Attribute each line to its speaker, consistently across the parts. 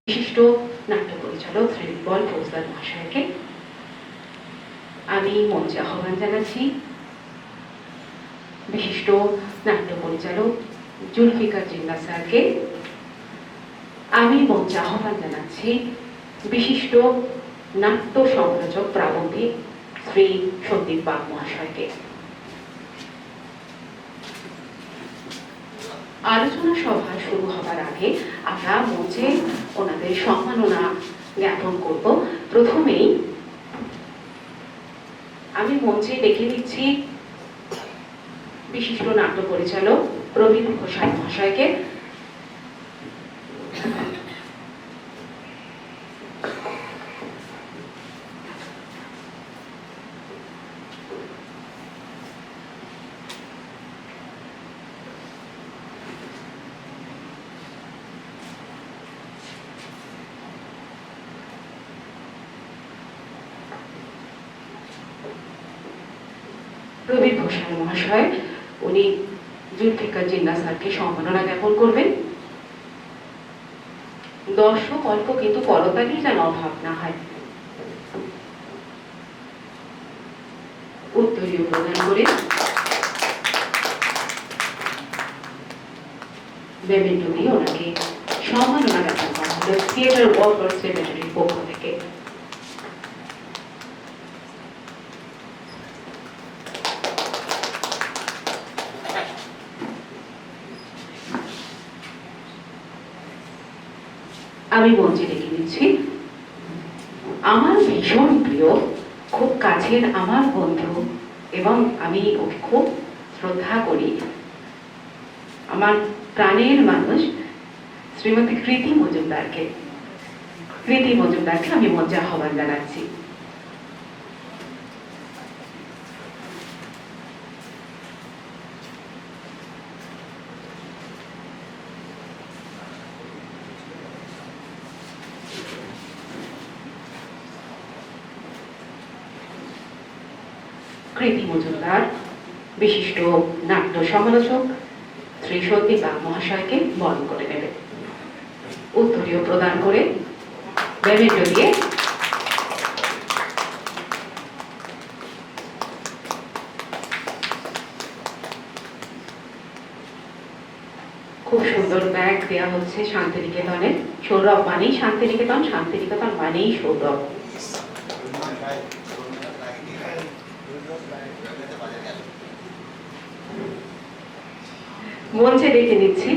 Speaker 1: বিশিষ্ট নাট্য পরিচালক শ্রী ইকবাল ফৌজদার মহাশয়কে আমি মঞ্চে আহ্বান জানাচ্ছি। বিশিষ্ট নাট্য পরিচালক জুলফিকার জিন্নাহ স্যারকে আমি মঞ্চে আহ্বান জানাচ্ছি। বিশিষ্ট নাট্য সমালোচক প্রাবন্ধিক শ্রী সন্দীপ বাগ মহাশয়কে। আলোচনা সভা শুরু হবার আগে আমরা মঞ্চে ওনাদের সম্মাননা জ্ঞাপন করব। প্রথমেই আমি মঞ্চে ডেকে নিচ্ছি বিশিষ্ট নাট্য পরিচালক প্রবীণ ঘোষাল মহাশয়কে। প্রবীণ ঘোষাল মহাশয় উনি জুলফিকার জিন্নাহ স্যারকে সম্মাননা জ্ঞাপন করবেন। দর্শক অল্প কিন্তু করতালির যেন অভাব না হয়। উত্তরীয় প্রদান করে মেমেন্টো দিয়ে ওনাকে সম্মাননা জ্ঞাপন করা হলো থিয়েটার ওয়ার্কার্স সেক্রেটারির পক্ষ থেকে। আমি মঞ্চে ডেকে নিচ্ছি আমার ভীষণ প্রিয়, খুব কাছের আমার বন্ধু এবং আমি ওকে খুব শ্রদ্ধা করি, আমার প্রাণের মানুষ শ্রীমতী কৃতি মজুমদারকে আমি মঞ্চে আহ্বান জানাচ্ছি। কৃতি মজুমদার বিশিষ্ট নাট্য সমালোচক শ্রী সন্দীপ বাগ মহাশয়কে বরণ করে নেবে। উত্তরীয় প্রদান করে মেমেন্টো দিয়ে খুব সুন্দর ব্যাগ দেওয়া হচ্ছে শান্তিনিকেতনের। সৌরভ মানেই শান্তিনিকেতন, শান্তিনিকেতন মানেই সৌরভ। মঞ্চে ডেকে নিচ্ছি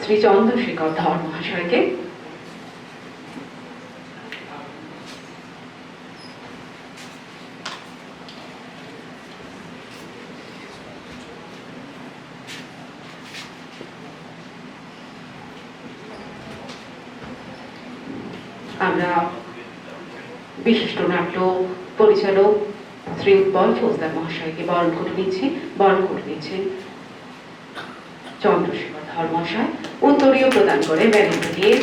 Speaker 1: শ্রী চন্দ্রশেখর ধর মহাশয়কে। আমরা বিশিষ্ট নাট্য পরিচালক শ্রী ইকবাল ফৌজদার মহাশয়কে বরণ করে নিচ্ছেন চন্দ্রশেখর ধর মহাশয়। উত্তরীয় প্রদান করে মেমেন্টো দিয়ে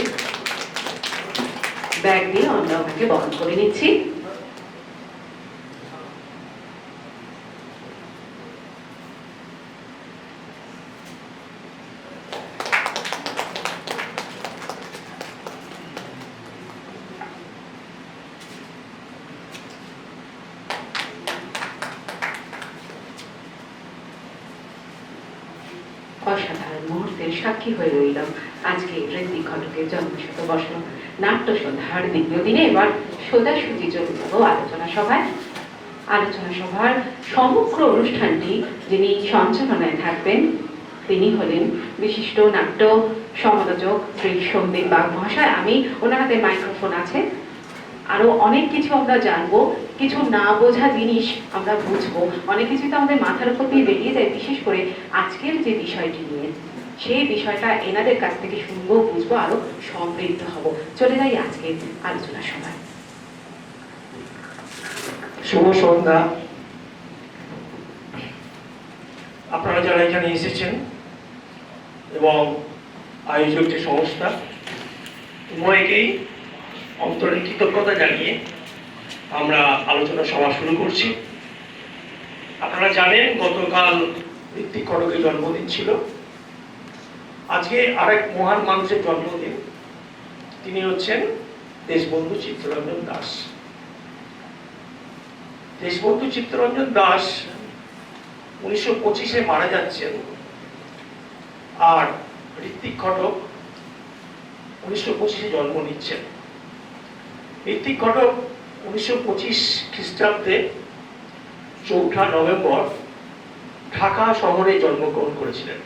Speaker 1: ব্যাগ দিয়ে আমরা ওনাকে বরণ করে নিচ্ছি। অসাধারণ মুহূর্তের সাক্ষী হয়ে রইলাম আজকে ঋত্বিক ঘটকের জন্মশতবর্ষ নাট্য সন্ধ্যার দ্বিতীয় দিনে। এবার সোজাসুজি চলে যাব আলোচনা সভায়। আলোচনা সভার সমগ্র অনুষ্ঠানটি যিনি সঞ্চালনায় থাকবেন তিনি হলেন বিশিষ্ট নাট্য সমালোচক শ্রী সন্দীপ বাগ মহাশয়। আমি ওনার হাতে মাইক্রোফোন আছে, আরো অনেক কিছু আমরা জানবো, কিছু না বোঝা জিনিস আমরা বুঝবো, অনেক কিছু তো আমাদের মাথার উপর দিয়ে বেরিয়ে যায়। বিশেষ করে আজকের যে বিষয়টি নিয়ে, সেই বিষয়টা এনাদের কাছ থেকে শুনবো, বুঝবো, আরো সমৃদ্ধ হব। চলে যাই আজকের আলোচনা সভায়।
Speaker 2: শুভ সন্ধ্যা। আপনারা যারা এখানে এসেছেন এবং আয়োজক যে সংস্থা, উভয়কেই অন্তরের কৃতজ্ঞতা জানিয়ে আমরা আলোচনা সভা শুরু করছি। আপনারা জানেন গতকাল ঋত্বিক ঘটকের জন্মদিন ছিল। আজকে আরেক মহান মানুষের জন্মদিন, তিনি হচ্ছেন দেশবন্ধু চিত্তরঞ্জন দাস। দেশবন্ধু চিত্তরঞ্জন দাস 1925-এ মারা যাচ্ছেন, আর ঋত্বিক ঘটক 1925-এ জন্ম নিচ্ছেন। ঋত্বিক ঘটক 1925 খ্রিস্টাব্দে 4 নভেম্বর ঢাকা শহরে জন্মগ্রহণ করেছিলেন।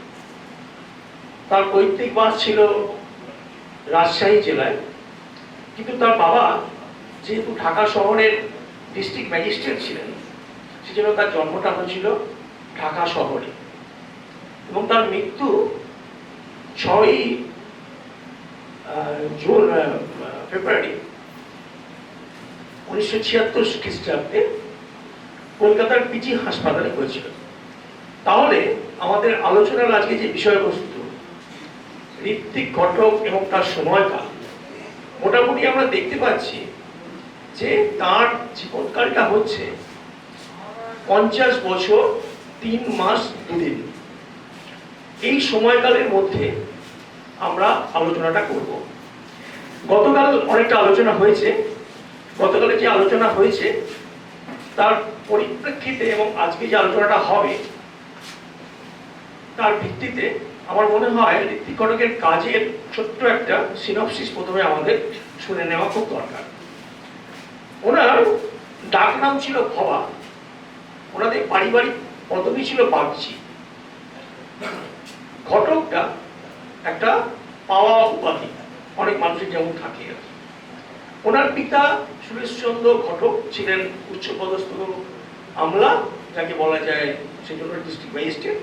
Speaker 2: তার পৈতৃক বাস ছিল রাজশাহী জেলায়, কিন্তু তার বাবা যেহেতু ঢাকা শহরের ডিস্ট্রিক্ট ম্যাজিস্ট্রেট ছিলেন, সেজন্য তার জন্মটা হয়েছিল ঢাকা শহরে, এবং তার মৃত্যু 6 ফেব্রুয়ারি 1976 খ্রিস্টাব্দে কলকাতার পিজি হাসপাতালে হয়েছিল। তাহলে আমাদের আলোচনার আজকে যে বিষয়বস্তু ঋত্বিক ঘটক এবং তার সময়কাল, মোটামুটি আমরা দেখতে পাচ্ছি যে তার জীবনকালটা হচ্ছে 50 বছর 3 মাস 2 দিন। এই সময়কালের মধ্যে আমরা আলোচনাটা করব। গতকাল অনেকটা আলোচনা হয়েছে, গতকালে যে আলোচনা হয়েছে তার পরিপ্রেক্ষিতে এবং আজকে যে আলোচনাটা হবে তার ভিত্তিতে আমার মনে হয় ঋত্বিক ঘটকের কাজের ছোট্ট একটা সিনপসিস প্রথমে আমাদের শুনে নেওয়া খুব দরকার। ওনার ডাক নাম ছিল ভবা, ওনাদের পারিবারিক পদবি ছিল বাগচি। ঘটকটা একটা পাওয়া উপাধি, অনেক মানুষের যেমন থাকে। ওনার পিতা সুরেশচন্দ্র ঘটক ছিলেন উচ্চপদস্থ আমলা, যাকে বলা যায় সেজন্য ডিস্ট্রিক্ট ম্যাজিস্ট্রেট।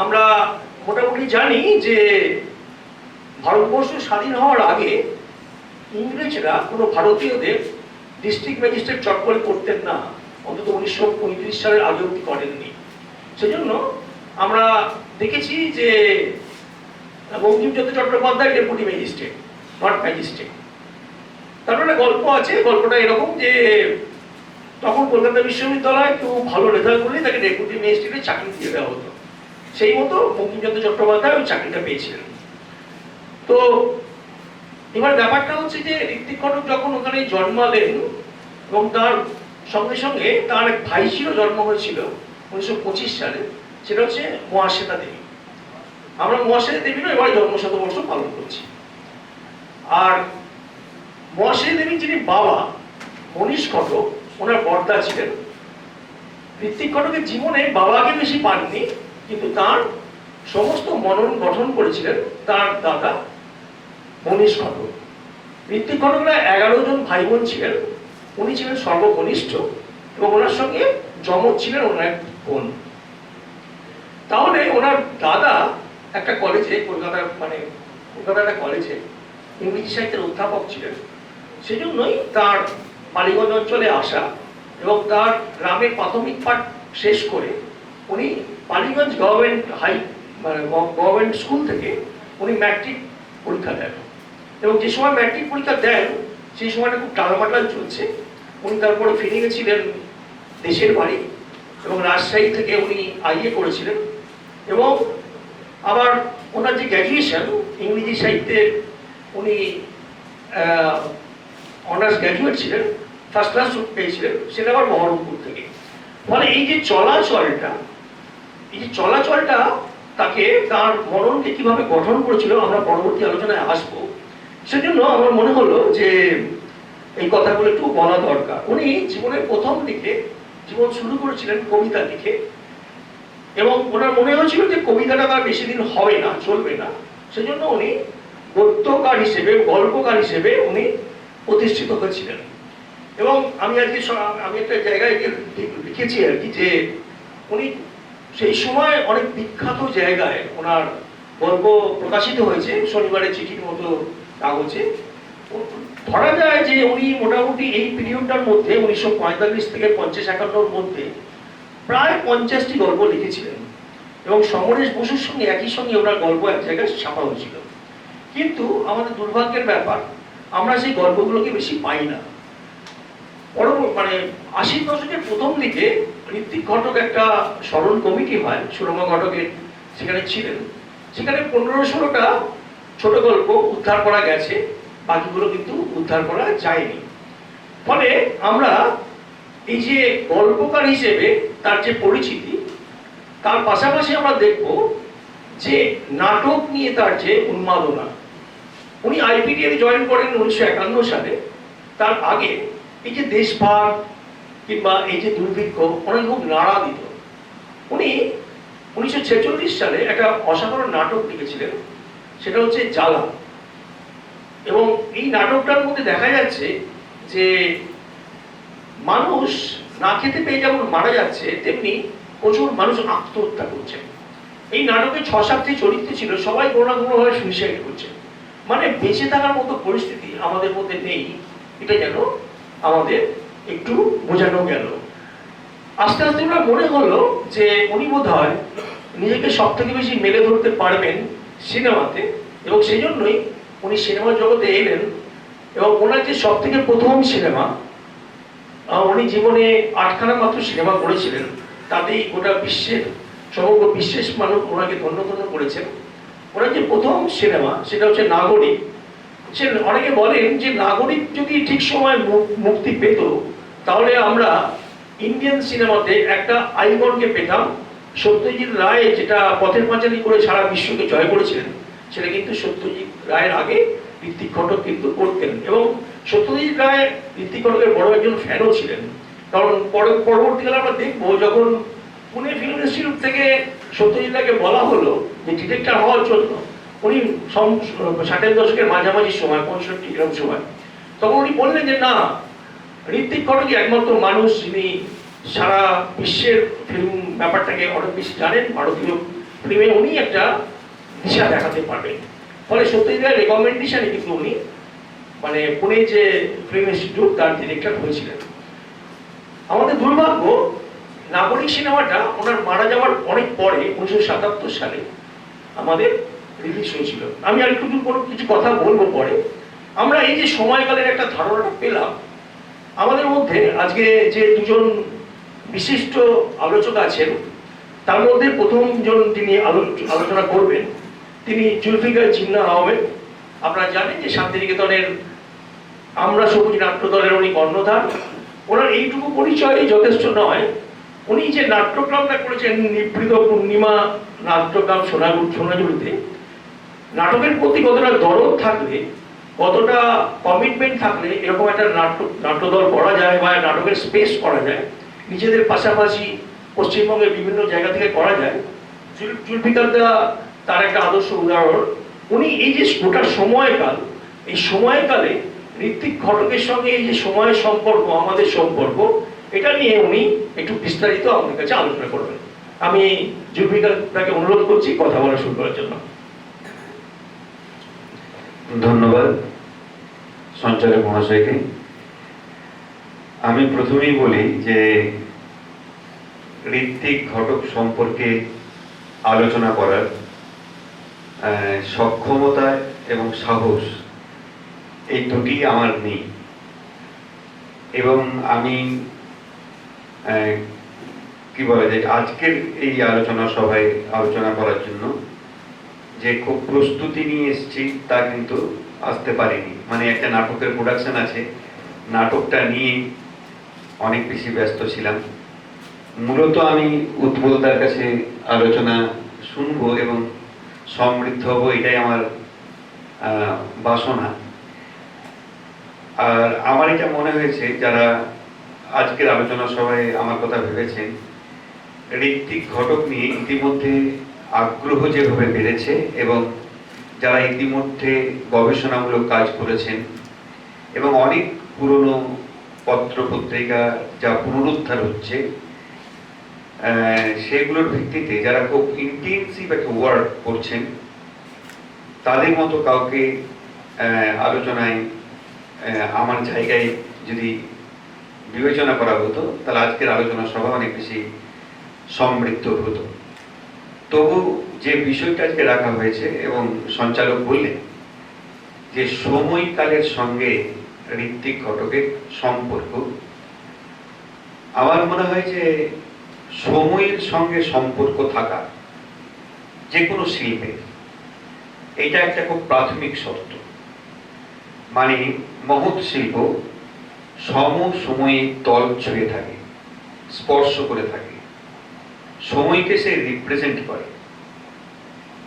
Speaker 2: আমরা মোটামুটি জানি যে ভারতবর্ষ স্বাধীন হওয়ার আগে ইংরেজরা কোনো ভারতীয়দের ডিস্ট্রিক্ট ম্যাজিস্ট্রেট চট করে করতেন না, অন্তত 1935 সালের আগে অব্দি করেননি। সেজন্য আমরা দেখেছি যে Bankimchandra Chattopadhyay deputy magistrate, not magistrate. তারপরে একটা গল্প আছে, গল্পটা এরকম যে তখন কলকাতা বিশ্ববিদ্যালয় কেউ ভালো রেজাল্ট করলে তাকে ডেপুটি ম্যাজিস্ট্রেটের চাকরি দিয়ে দেওয়া হতো। সেই মতো বঙ্কিমচন্দ্র চট্টোপাধ্যায় ওই চাকরিটা পেয়েছিলেন। তো এবার ব্যাপারটা হচ্ছে যে ঋত্বিক ঘটক যখন ওখানে জন্মালেন এবং তার সঙ্গে সঙ্গে তার এক ভাই ছিল, জন্ম হয়েছিল 1925 সালে, সেটা হচ্ছে মহাশ্বেতা দেবী। আমরা মহাশ্বেতা দেবীরও এবার জন্মশতবর্ষ পালন করছি। আর মহাশ্বেতা দেবী যিনি বাবা মনীষ ঘটক, ওনার বর্দা ছিলেন। ঋত্বিক ঘটকের জীবনে বাবাকে বেশি পাননি, কিন্তু তার সমস্ত মনন গঠন করেছিলেন তার দাদা মনীষ ঘটক। ঋত্বিক ঘটকরা 11 জন ভাই বোন ছিলেন, উনি ছিলেন সর্বকনিষ্ঠ এবং ওনার সঙ্গে যমজ ছিলেন ওনার এক বোন। তাহলে ওনার দাদা একটা কলেজে, কলকাতার একটা কলেজে ইংরেজি সাহিত্যের অধ্যাপক ছিলেন। সেই জন্যই তার বালিগঞ্জ অঞ্চলে আসা এবং তার গ্রামের প্রাথমিক পাঠ শেষ করে উনি বালিগঞ্জ গভর্নমেন্ট স্কুল থেকে উনি ম্যাট্রিক পরীক্ষা দেন, এবং যে সময় ম্যাট্রিক পরীক্ষা দেন সেই সময়টা খুব টালমাটাল চলছে। উনি তারপরে ফিরে গেছিলেন দেশের বাড়ি এবং রাজশাহী থেকে উনি আইএ করেছিলেন, এবং আবার ওনার যে গ্র্যাজুয়েশন ইংরেজি সাহিত্যে উনি অনার্স গ্র্যাজুয়েট ছিলেন, ফার্স্ট ক্লাস পেয়েছিলেন, সেটা আবার বহরমপুর থেকে। ফলে এই যে চলাচলটা তাকে তার মননকে কিভাবে গঠন করেছিল আমরা পরবর্তী আলোচনায় আসবো। সেজন্য আমার মনে হলো যে এই কথাগুলো একটু বলা দরকার। উনি জীবনের প্রথম দিকে জীবন শুরু করেছিলেন কবিতা লিখে, এবং ওনার মনে হয়েছিল যে কবিতাটা তার বেশি দিন হবে না, চলবে না। সেজন্য উনি গদ্যকার হিসেবে, গল্পকার হিসেবে উনি প্রতিষ্ঠিত হয়েছিলেন। এবং আমি একটা জায়গায় লিখেছি আর কি, যে উনি সেই সময় অনেক বিখ্যাত জায়গায় ওনার গল্প প্রকাশিত হয়েছে, শনিবারের চিঠির মতো কাগজে। ধরা যায় যে উনি মোটামুটি এই পিরিয়ডটার মধ্যে 1945 থেকে 50-51 মধ্যে প্রায় 50টি গল্প লিখেছিলেন, এবং সমরেশ বসুর সঙ্গে একই সঙ্গে ওনার গল্প এক জায়গায় ছাপা হয়েছিল। কিন্তু আমাদের দুর্ভাগ্যের ব্যাপার, আমরা সেই গল্পগুলোকে বেশি পাই না। 80 দশকের প্রথম দিকে ঋত্বিক ঘটক একটা স্মরণ কমিটি হয়, সুরমা ঘটকের সেখানে ছিলেন। সেখানে 15-16টা ছোট গল্প উদ্ধার করা গেছে, বাকিগুলো কিন্তু উদ্ধার করা যায়নি। ফলে আমরা এই যে গল্পকার হিসেবে তার যে পরিচিতি, তার পাশাপাশি আমরা দেখব যে নাটক নিয়ে তার যে উন্মাদনা। উনি আইপিডিএ জয়েন করেন 1951 সালে। তার আগে এই যে দেশভাগ কিংবা এই যে দুর্ভিক্ষ ওনাকে খুব নাড়া দিত। উনি 1946 সালে একটা অসাধারণ নাটক লিখেছিলেন, সেটা হচ্ছে জ্বালা। এবং এই নাটকটার মধ্যে দেখা যাচ্ছে যে মানুষ না খেতে পেয়ে যেমন মারা যাচ্ছে, তেমনি প্রচুর মানুষ আত্মহত্যা করছে। এই নাটকে 6-7টি চরিত্র ছিল, সবাই কোনো না কোনোভাবে সুইসাইড করছে। মানে বেঁচে থাকার মতো পরিস্থিতি আমাদের মধ্যে নেই, এটা যেন আমাদের একটু বোঝানো গেল। আস্তে আস্তে ওনার মনে হলো যে উনি বোধহয় নিজেকে সব থেকে বেশি মেলে ধরতে পারবেন সিনেমাতে, এবং সেই জন্যই উনি সিনেমা জগতে এলেন। এবং ওনার যে সব থেকে প্রথম সিনেমা, উনি জীবনে 8খানা মাত্র সিনেমা করেছিলেন, তাতেই গোটা বিশ্বের সমগ্র বিশ্বের মানুষ ওনাকে ধন্য ধন্য করেছেন। ওনার যে প্রথম সিনেমা সেটা হচ্ছে নাগরিক। সে অনেকে বলেন যে নাগরিক যদি ঠিক সময় মুক্তি পেত, তাহলে আমরা ইন্ডিয়ান সিনেমাতে একটা আইকনকে পেতাম। সত্যজিৎ রায় যেটা পথের পাঁচালী করে সারা বিশ্বকে জয় করেছিলেন, সেটা কিন্তু সত্যজিৎ রায়ের আগে ঋত্বিক ঘটক কিন্তু করতেন। এবং সত্যজিৎ রায় ঋত্বিক ঘটকের বড় একজন ফ্যানও ছিলেন। কারণ পরবর্তীকালে আমরা দেখবো, যখন পুনে ফিল্ম ইনস্টিটিউট থেকে সত্যজিৎ রায়কে বলা হলো যে ডিরেক্টর হওয়ার জন্য, উনি 60-এর দশকের মাঝামাঝি সময়, 65 এরকম সময়, তখন উনি বললেন যে না, ঋত্বিক ঘটকই একমাত্র মানুষ যিনি সারা বিশ্বের ফিল্ম ব্যাপারটাকে অনেক বেশি জানেন। ভারতীয় ফিল্মে উনি একটা দিশা দেখাতে পারবেন। ফলে সত্যজিৎ রায়ের রেকমেন্ডেশনে কিন্তু উনি মানে পুনে যে ফিল্ম ইনস্টিটিউট তার ডিরেক্টর হয়েছিলেন। আমাদের দুর্ভাগ্য, নাগরিক সিনেমাটা ওনার মারা যাওয়ার অনেক পরে 1977 সালে আমাদের রিলিজ হয়েছিল। আমি আর একটু কিছু কথা বলবো পরে। আমরা এই যে সময়কালের একটা ধারণাটা পেলাম, আমাদের মধ্যে আজকে যে দুজন বিশিষ্ট আলোচক আছেন, তার মধ্যে প্রথমজন যিনি আলোচনা করবেন তিনি জুলফিকার জিন্নাহ আহমেদ। আপনারা জানেন যে শান্তিনিকেতনের আমরা সবুজ নাট্য দলের উনি কর্ণধার। ওনার এইটুকু পরিচয় যথেষ্ট নয়। উনি যে নাট্যক্রমটা করেছেন নিভৃত পূর্ণিমা নাট্যক্রম সোনাঝুরিতে, নাটকের প্রতি কতটা দরদ থাকলে, কতটা কমিটমেন্ট থাকলে এরকম একটা নাট্যদল করা যায় বা নাটকের স্পেস করা যায়, নিজেদের পাশাপাশি পশ্চিমবঙ্গের বিভিন্ন জায়গা থেকে করা যায়। জুলফিকার দা তার একটা আদর্শ উদাহরণ। উনি এই যে গোটা সময়কাল, এই সময়কালে ঋত্বিক ঘটকের সঙ্গে এই যে সময়ের সম্পর্ক, আমাদের সম্পর্ক, এটা নিয়ে উনি একটু বিস্তারিত আমাদের কাছে আলোচনা করবেন। আমি জুলফিকার দাকে অনুরোধ করছি কথা বলা শুরু করার জন্য।
Speaker 3: ধন্যবাদ সঞ্চালক মহাশয়কে। আমি প্রথমেই বলি যে ঋত্বিক ঘটক সম্পর্কে আলোচনা করার সক্ষমতা এবং সাহস এই দুটি আমার নেই। এবং আমি কি বলা যায়, আজকের এই আলোচনা সভায় আলোচনা করার জন্য যে খুব প্রস্তুতি নিয়ে এসেছি তা কিন্তু আসতে পারিনি। মানে একটা নাটকের প্রোডাকশন আছে, নাটকটা নিয়ে অনেক বেশি ব্যস্ত ছিলাম। মূলত আমি উৎপলদার কাছে আলোচনা শুনবো এবং সমৃদ্ধ হবো, এটাই আমার বাসনা। আর আমার এটা মনে হয়েছে, যারা আজকের আলোচনা সভায় আমার কথা ভেবেছেন, ঋত্বিক ঘটক নিয়ে ইতিমধ্যে আগ্রহ যেভাবে বেড়েছে এবং যারা ইতিমধ্যে গবেষণামূলক কাজ করেছেন এবং অনেক পুরনো পত্র পত্রিকা যা পুনরুদ্ধার হচ্ছে, সেগুলোর ভিত্তিতে যারা খুব ইন্টেন্সিভ একটা ওয়ার্ক করছেন, তাদের মতো কাউকে আলোচনায় আমার জায়গায় যদি বিবেচনা করা হতো, তাহলে আজকের আলোচনা সভা অনেক বেশি সমৃদ্ধ হতো। তবু যে বিষয়টা আজকে রাখা হয়েছে এবং সঞ্চালক বললেন যে সময়কালের সঙ্গে ঋত্বিক ঘটকের সম্পর্ক, আমার মনে হয় যে সময়ের সঙ্গে সম্পর্ক থাকা যে কোনো শিল্পে এটা একটা খুব প্রাথমিক শর্ত। মানে মহৎ শিল্প সমসাময়িক তল ছুঁয়ে থাকে, স্পর্শ করে থাকে, সময়কে সে রিপ্রেজেন্ট করে।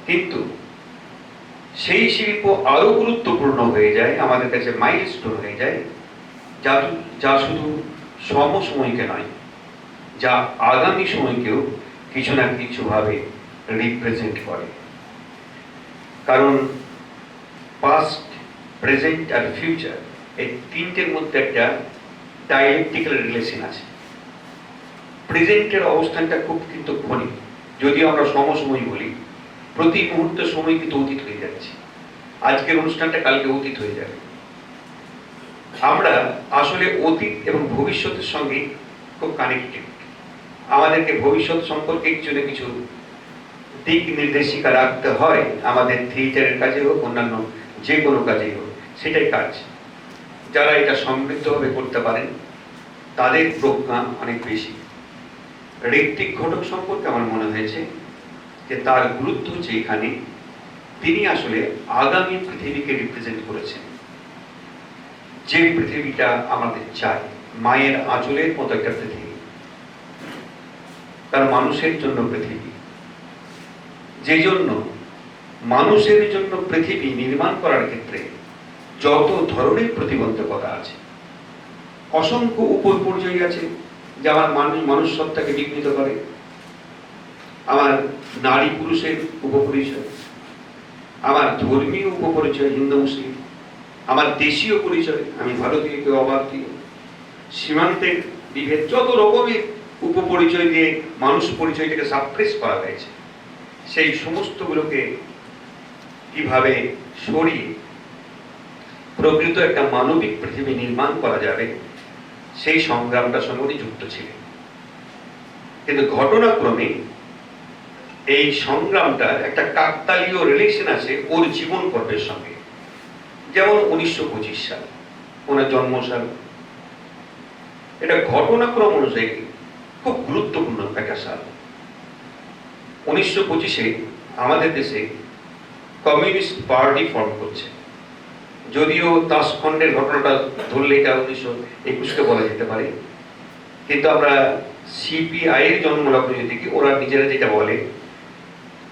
Speaker 3: কিন্তু সেই শিল্প আরো গুরুত্বপূর্ণ হয়ে যায়, আমাদের কাছে মাইলস্টোন হয়ে যায়, যা শুধু সমসাময়িকে নয়, যা আগামী সময়কেও কিছু না কিছু ভাবে রিপ্রেজেন্ট করে। কারণ পাস্ট, প্রেজেন্ট আর ফিউচার, এই তিনটের মধ্যে একটা ডায়ালেকটিক্যাল রিলেশন আছে। প্রেজেন্টের অবস্থানটা খুব কিন্তু ক্ষণিক, যদিও আমরা সমসময় বলি, প্রতি মুহূর্তে সময় কিন্তু অতীত হয়ে যাচ্ছে। আজকের অনুষ্ঠানটা কালকে অতীত হয়ে যাবে। আমরা আসলে অতীত এবং ভবিষ্যতের সঙ্গে খুব কানেক্টেড। আমাদেরকে ভবিষ্যৎ সম্পর্কে কিছু না কিছু দিক নির্দেশিকা রাখতে হয়, আমাদের থিয়েটারের কাজে হোক, অন্যান্য যে কোনো কাজেই হোক, সেটাই কাজ। যারা এটা সমৃদ্ধভাবে করতে পারেন তাদের প্রজ্ঞা অনেক বেশি। ঋত্বিক ঘটক সম্পর্কে আমার মনে হয়েছে যে তার গুরুত্ব হচ্ছে এখানে, তিনি আসলে আগামী পৃথিবীকে রিপ্রেজেন্ট করেছেন, যে পৃথিবীটা আমাদের চাই, মায়ের আঁচলের মতো একটা পৃথিবী, তার মানুষের জন্য পৃথিবী, যে জন্য মানুষের জন্য পৃথিবী নির্মাণ করার ক্ষেত্রে যত ধরনের প্রতিবন্ধকতা আছে, অসংখ্য উপর পর্যায় আছে, যা আমার মানুষ সত্তাকে বিঘ্নিত করে। আমার নারী পুরুষের উপপরিচয়, আমার ধর্মীয় উপপরিচয় হিন্দু মুসলিম, আমার দেশীয় পরিচয়, আমি ভারতীয় কেউ অভারতীয়, সীমান্তের বিভেদ, যত রকমের উপপরিচয় দিয়ে মানুষ পরিচয়টাকে সাপ্রেস করা হয়েছে, সেই সমস্তগুলোকে কিভাবে সরিয়ে প্রকৃত একটা মানবিক পৃথিবী নির্মাণ করা যাবে, সেই সংগ্রামটার সঙ্গে উনি যুক্ত ছিলেন। কিন্তু ঘটনাক্রমে এই সংগ্রামটার একটা কাকতালীয় রিলেশন আছে ওর জীবন পর্বের সঙ্গে। যেমন 1925 সাল, ওনার জন্মসাল, এটা ঘটনাক্রম অনুযায়ী খুব গুরুত্বপূর্ণ একটা সাল। 1925-এ আমাদের দেশে কমিউনিস্ট পার্টি ফর্ম করছে। যদিও তাসখণ্ডের ঘটনাটা ধরলে এটা 1921-কে বলা যেতে পারে, কিন্তু আমরা সিপিআই এর জন্মলগ্ন যদি দেখি, ওরা নিজেরা যেটা বলে,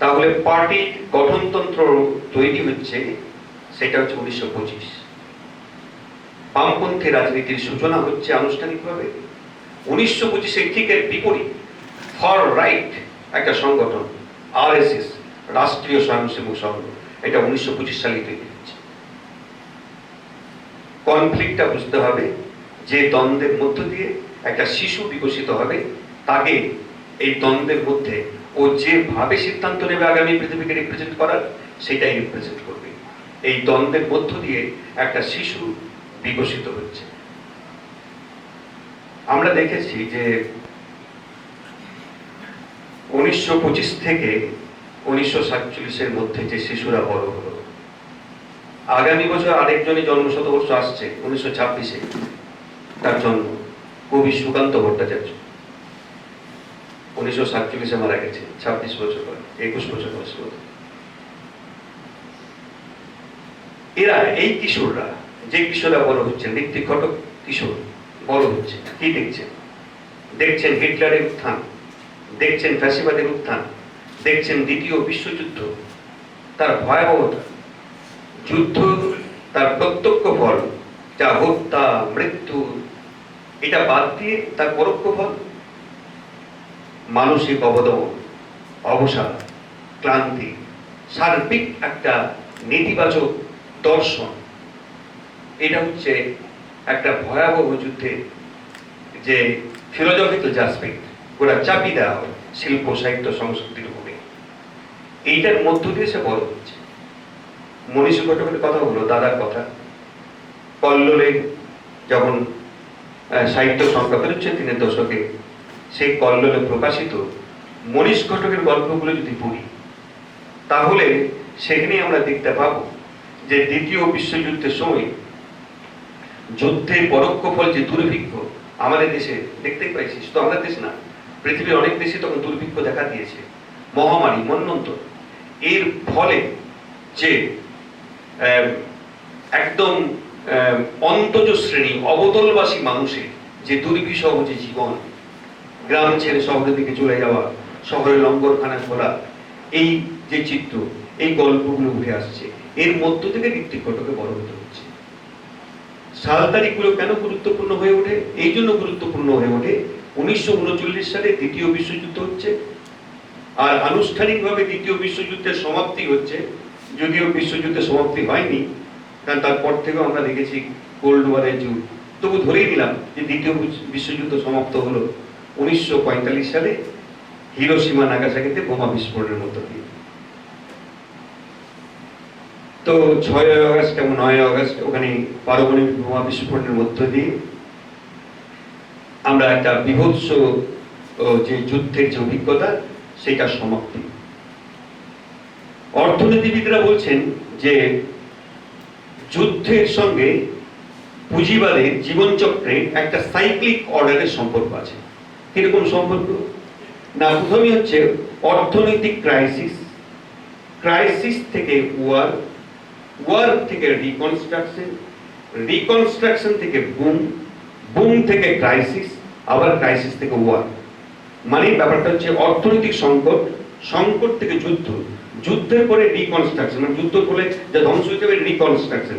Speaker 3: তাহলে পার্টির গঠনতন্ত্র তৈরি হচ্ছে, সেটা হচ্ছে 1925। বামপন্থী রাজনীতির সূচনা হচ্ছে আনুষ্ঠানিকভাবে 1925-এ। ঠিক এর বিপরীত ফর রাইট একটা সংগঠন, আরএসএস, রাষ্ট্রীয় স্বয়ংসেবক সংঘ, এটা 1925 সালে তৈরি হচ্ছে। কনফ্লিক্টটা বুঝতে হবে, যে দ্বন্দ্বের মধ্য দিয়ে একটা শিশু বিকশিত হবে, তাকে এই দ্বন্দ্বের মধ্যে ও যেভাবে সিদ্ধান্ত নেবে আগামী পৃথিবীকে রিপ্রেজেন্ট করার, সেটাই রিপ্রেজেন্ট করবে। এই দ্বন্দ্বের মধ্য দিয়ে একটা শিশু বিকশিত হচ্ছে। আমরা দেখেছি যে 1925 থেকে 1947-এর মধ্যে যে শিশুরা বড় হলো, আগামী বছর আরেকজনের জন্মশতবর্ষ আসছে, 1926-এ তার জন্ম, কবি সুকান্ত ভট্টাচার্য। 1947-এ মারা গেছে, 26 বছর বয়স, 21 বছর বয়স। এরা, এই কিশোররা, যে কিশোররা বড় হচ্ছেন, ঋত্বিক ঘটক কিশোর বড় হচ্ছে, কি দেখছেন? দেখছেন হিটলারের উত্থান, দেখছেন ফ্যাসিবাদের উত্থান, দেখছেন দ্বিতীয় বিশ্বযুদ্ধ, তার ভয়াবহতা, যুদ্ধ তার প্রত্যক্ষ ফল, যা হত্যা, মৃত্যু, এটা বাদ দিয়ে তার পরোক্ষ ফল মানসিক অবদমন, অবসাদ, ক্লান্তি, সার্বিক একটা নেতিবাচক দর্শন। এটা হচ্ছে একটা ভয়াবহ যুদ্ধে যে ফিলোজফিক্যাল জাজমেন্ট ওরা চাপি দেওয়া হয় শিল্প, সাহিত্য, সংস্কৃতির উপরে, এইটার মধ্য দিয়ে সে বড় হচ্ছে। মনীষ ঘটকের কথা হলো, দাদার কথা, কল্লোলে যখন সাহিত্য সংখ্যা বেরোচ্ছে 3-এর দশকে, সেই কল্লোলে প্রকাশিত মনীষ ঘটকের গল্পগুলো যদি পড়ি, তাহলে সেখানে আমরা দেখতে পাবো যে দ্বিতীয় বিশ্বযুদ্ধের সময় যুদ্ধের পরোক্ষ ফল যে দুর্ভিক্ষ আমাদের দেশে দেখতেই পাইছি, শুধু আমাদের দেশ না, পৃথিবীর অনেক দেশে তখন দুর্ভিক্ষ দেখা দিয়েছে, মহামারী, মন্বন্তর। এর ফলে যে একদম অন্তজ শ্রেণী অবতলবাসী মানুষের যে দুর্বিষহ যে জীবন, গ্রাম ছেড়ে শহরের দিকে চলে যাওয়া, শহরে লঙ্গরখানা খোলা, এই যে চিত্র, এই গল্পগুলো উঠে আসছে, এর মধ্য থেকে ঋত্বিক ঘটকে বড় হতে হচ্ছে। সাল তারিখগুলো কেন গুরুত্বপূর্ণ হয়ে ওঠে? এই জন্য গুরুত্বপূর্ণ হয়ে ওঠে, 1939 সালে দ্বিতীয় বিশ্বযুদ্ধ হচ্ছে, আর আনুষ্ঠানিকভাবে দ্বিতীয় বিশ্বযুদ্ধের সমাপ্তি হচ্ছে, যদিও বিশ্বযুদ্ধের সমাপ্তি হয়নি, কারণ তারপর থেকেও আমরা দেখেছি কোল্ড ওয়ারের যুগ। তবু ধরেই নিলাম যে দ্বিতীয় বিশ্বযুদ্ধ সমাপ্ত হলো 1945 সালে হিরোশিমা নাগাসাকিতে বোমা বিস্ফোরণের মধ্য দিয়ে। তো 6 আগস্ট এবং 9 আগস্ট ওখানে পারমাণবিক বোমা বিস্ফোরণের মধ্য দিয়ে আমরা একটা বিভৎস যে যুদ্ধের যে অভিজ্ঞতা, সেটা সমাপ্তি। অর্থনীতিবিদরা বলছেন যে যুদ্ধের সঙ্গে পুঁজিবাদের জীবনচক্রে একটা সাইক্লিক অর্ডারের সম্পর্ক আছে। কিরকম সম্পর্ক? না, প্রথমেই হচ্ছে অর্থনৈতিক ক্রাইসিস, ক্রাইসিস থেকে ওয়ার, ওয়ার থেকে রিকনস্ট্রাকশন, রিকনস্ট্রাকশন থেকে বুম, বুম থেকে ক্রাইসিস, আবার ক্রাইসিস থেকে ওয়ার। মানে ব্যাপারটা হচ্ছে অর্থনৈতিক সংকট, সংকট থেকে যুদ্ধ, যুদ্ধের পরে রিকনস্ট্রাকশন, মানে যুদ্ধ হলে যা ধ্বংস হতে হবে রিকনস্ট্রাকশন,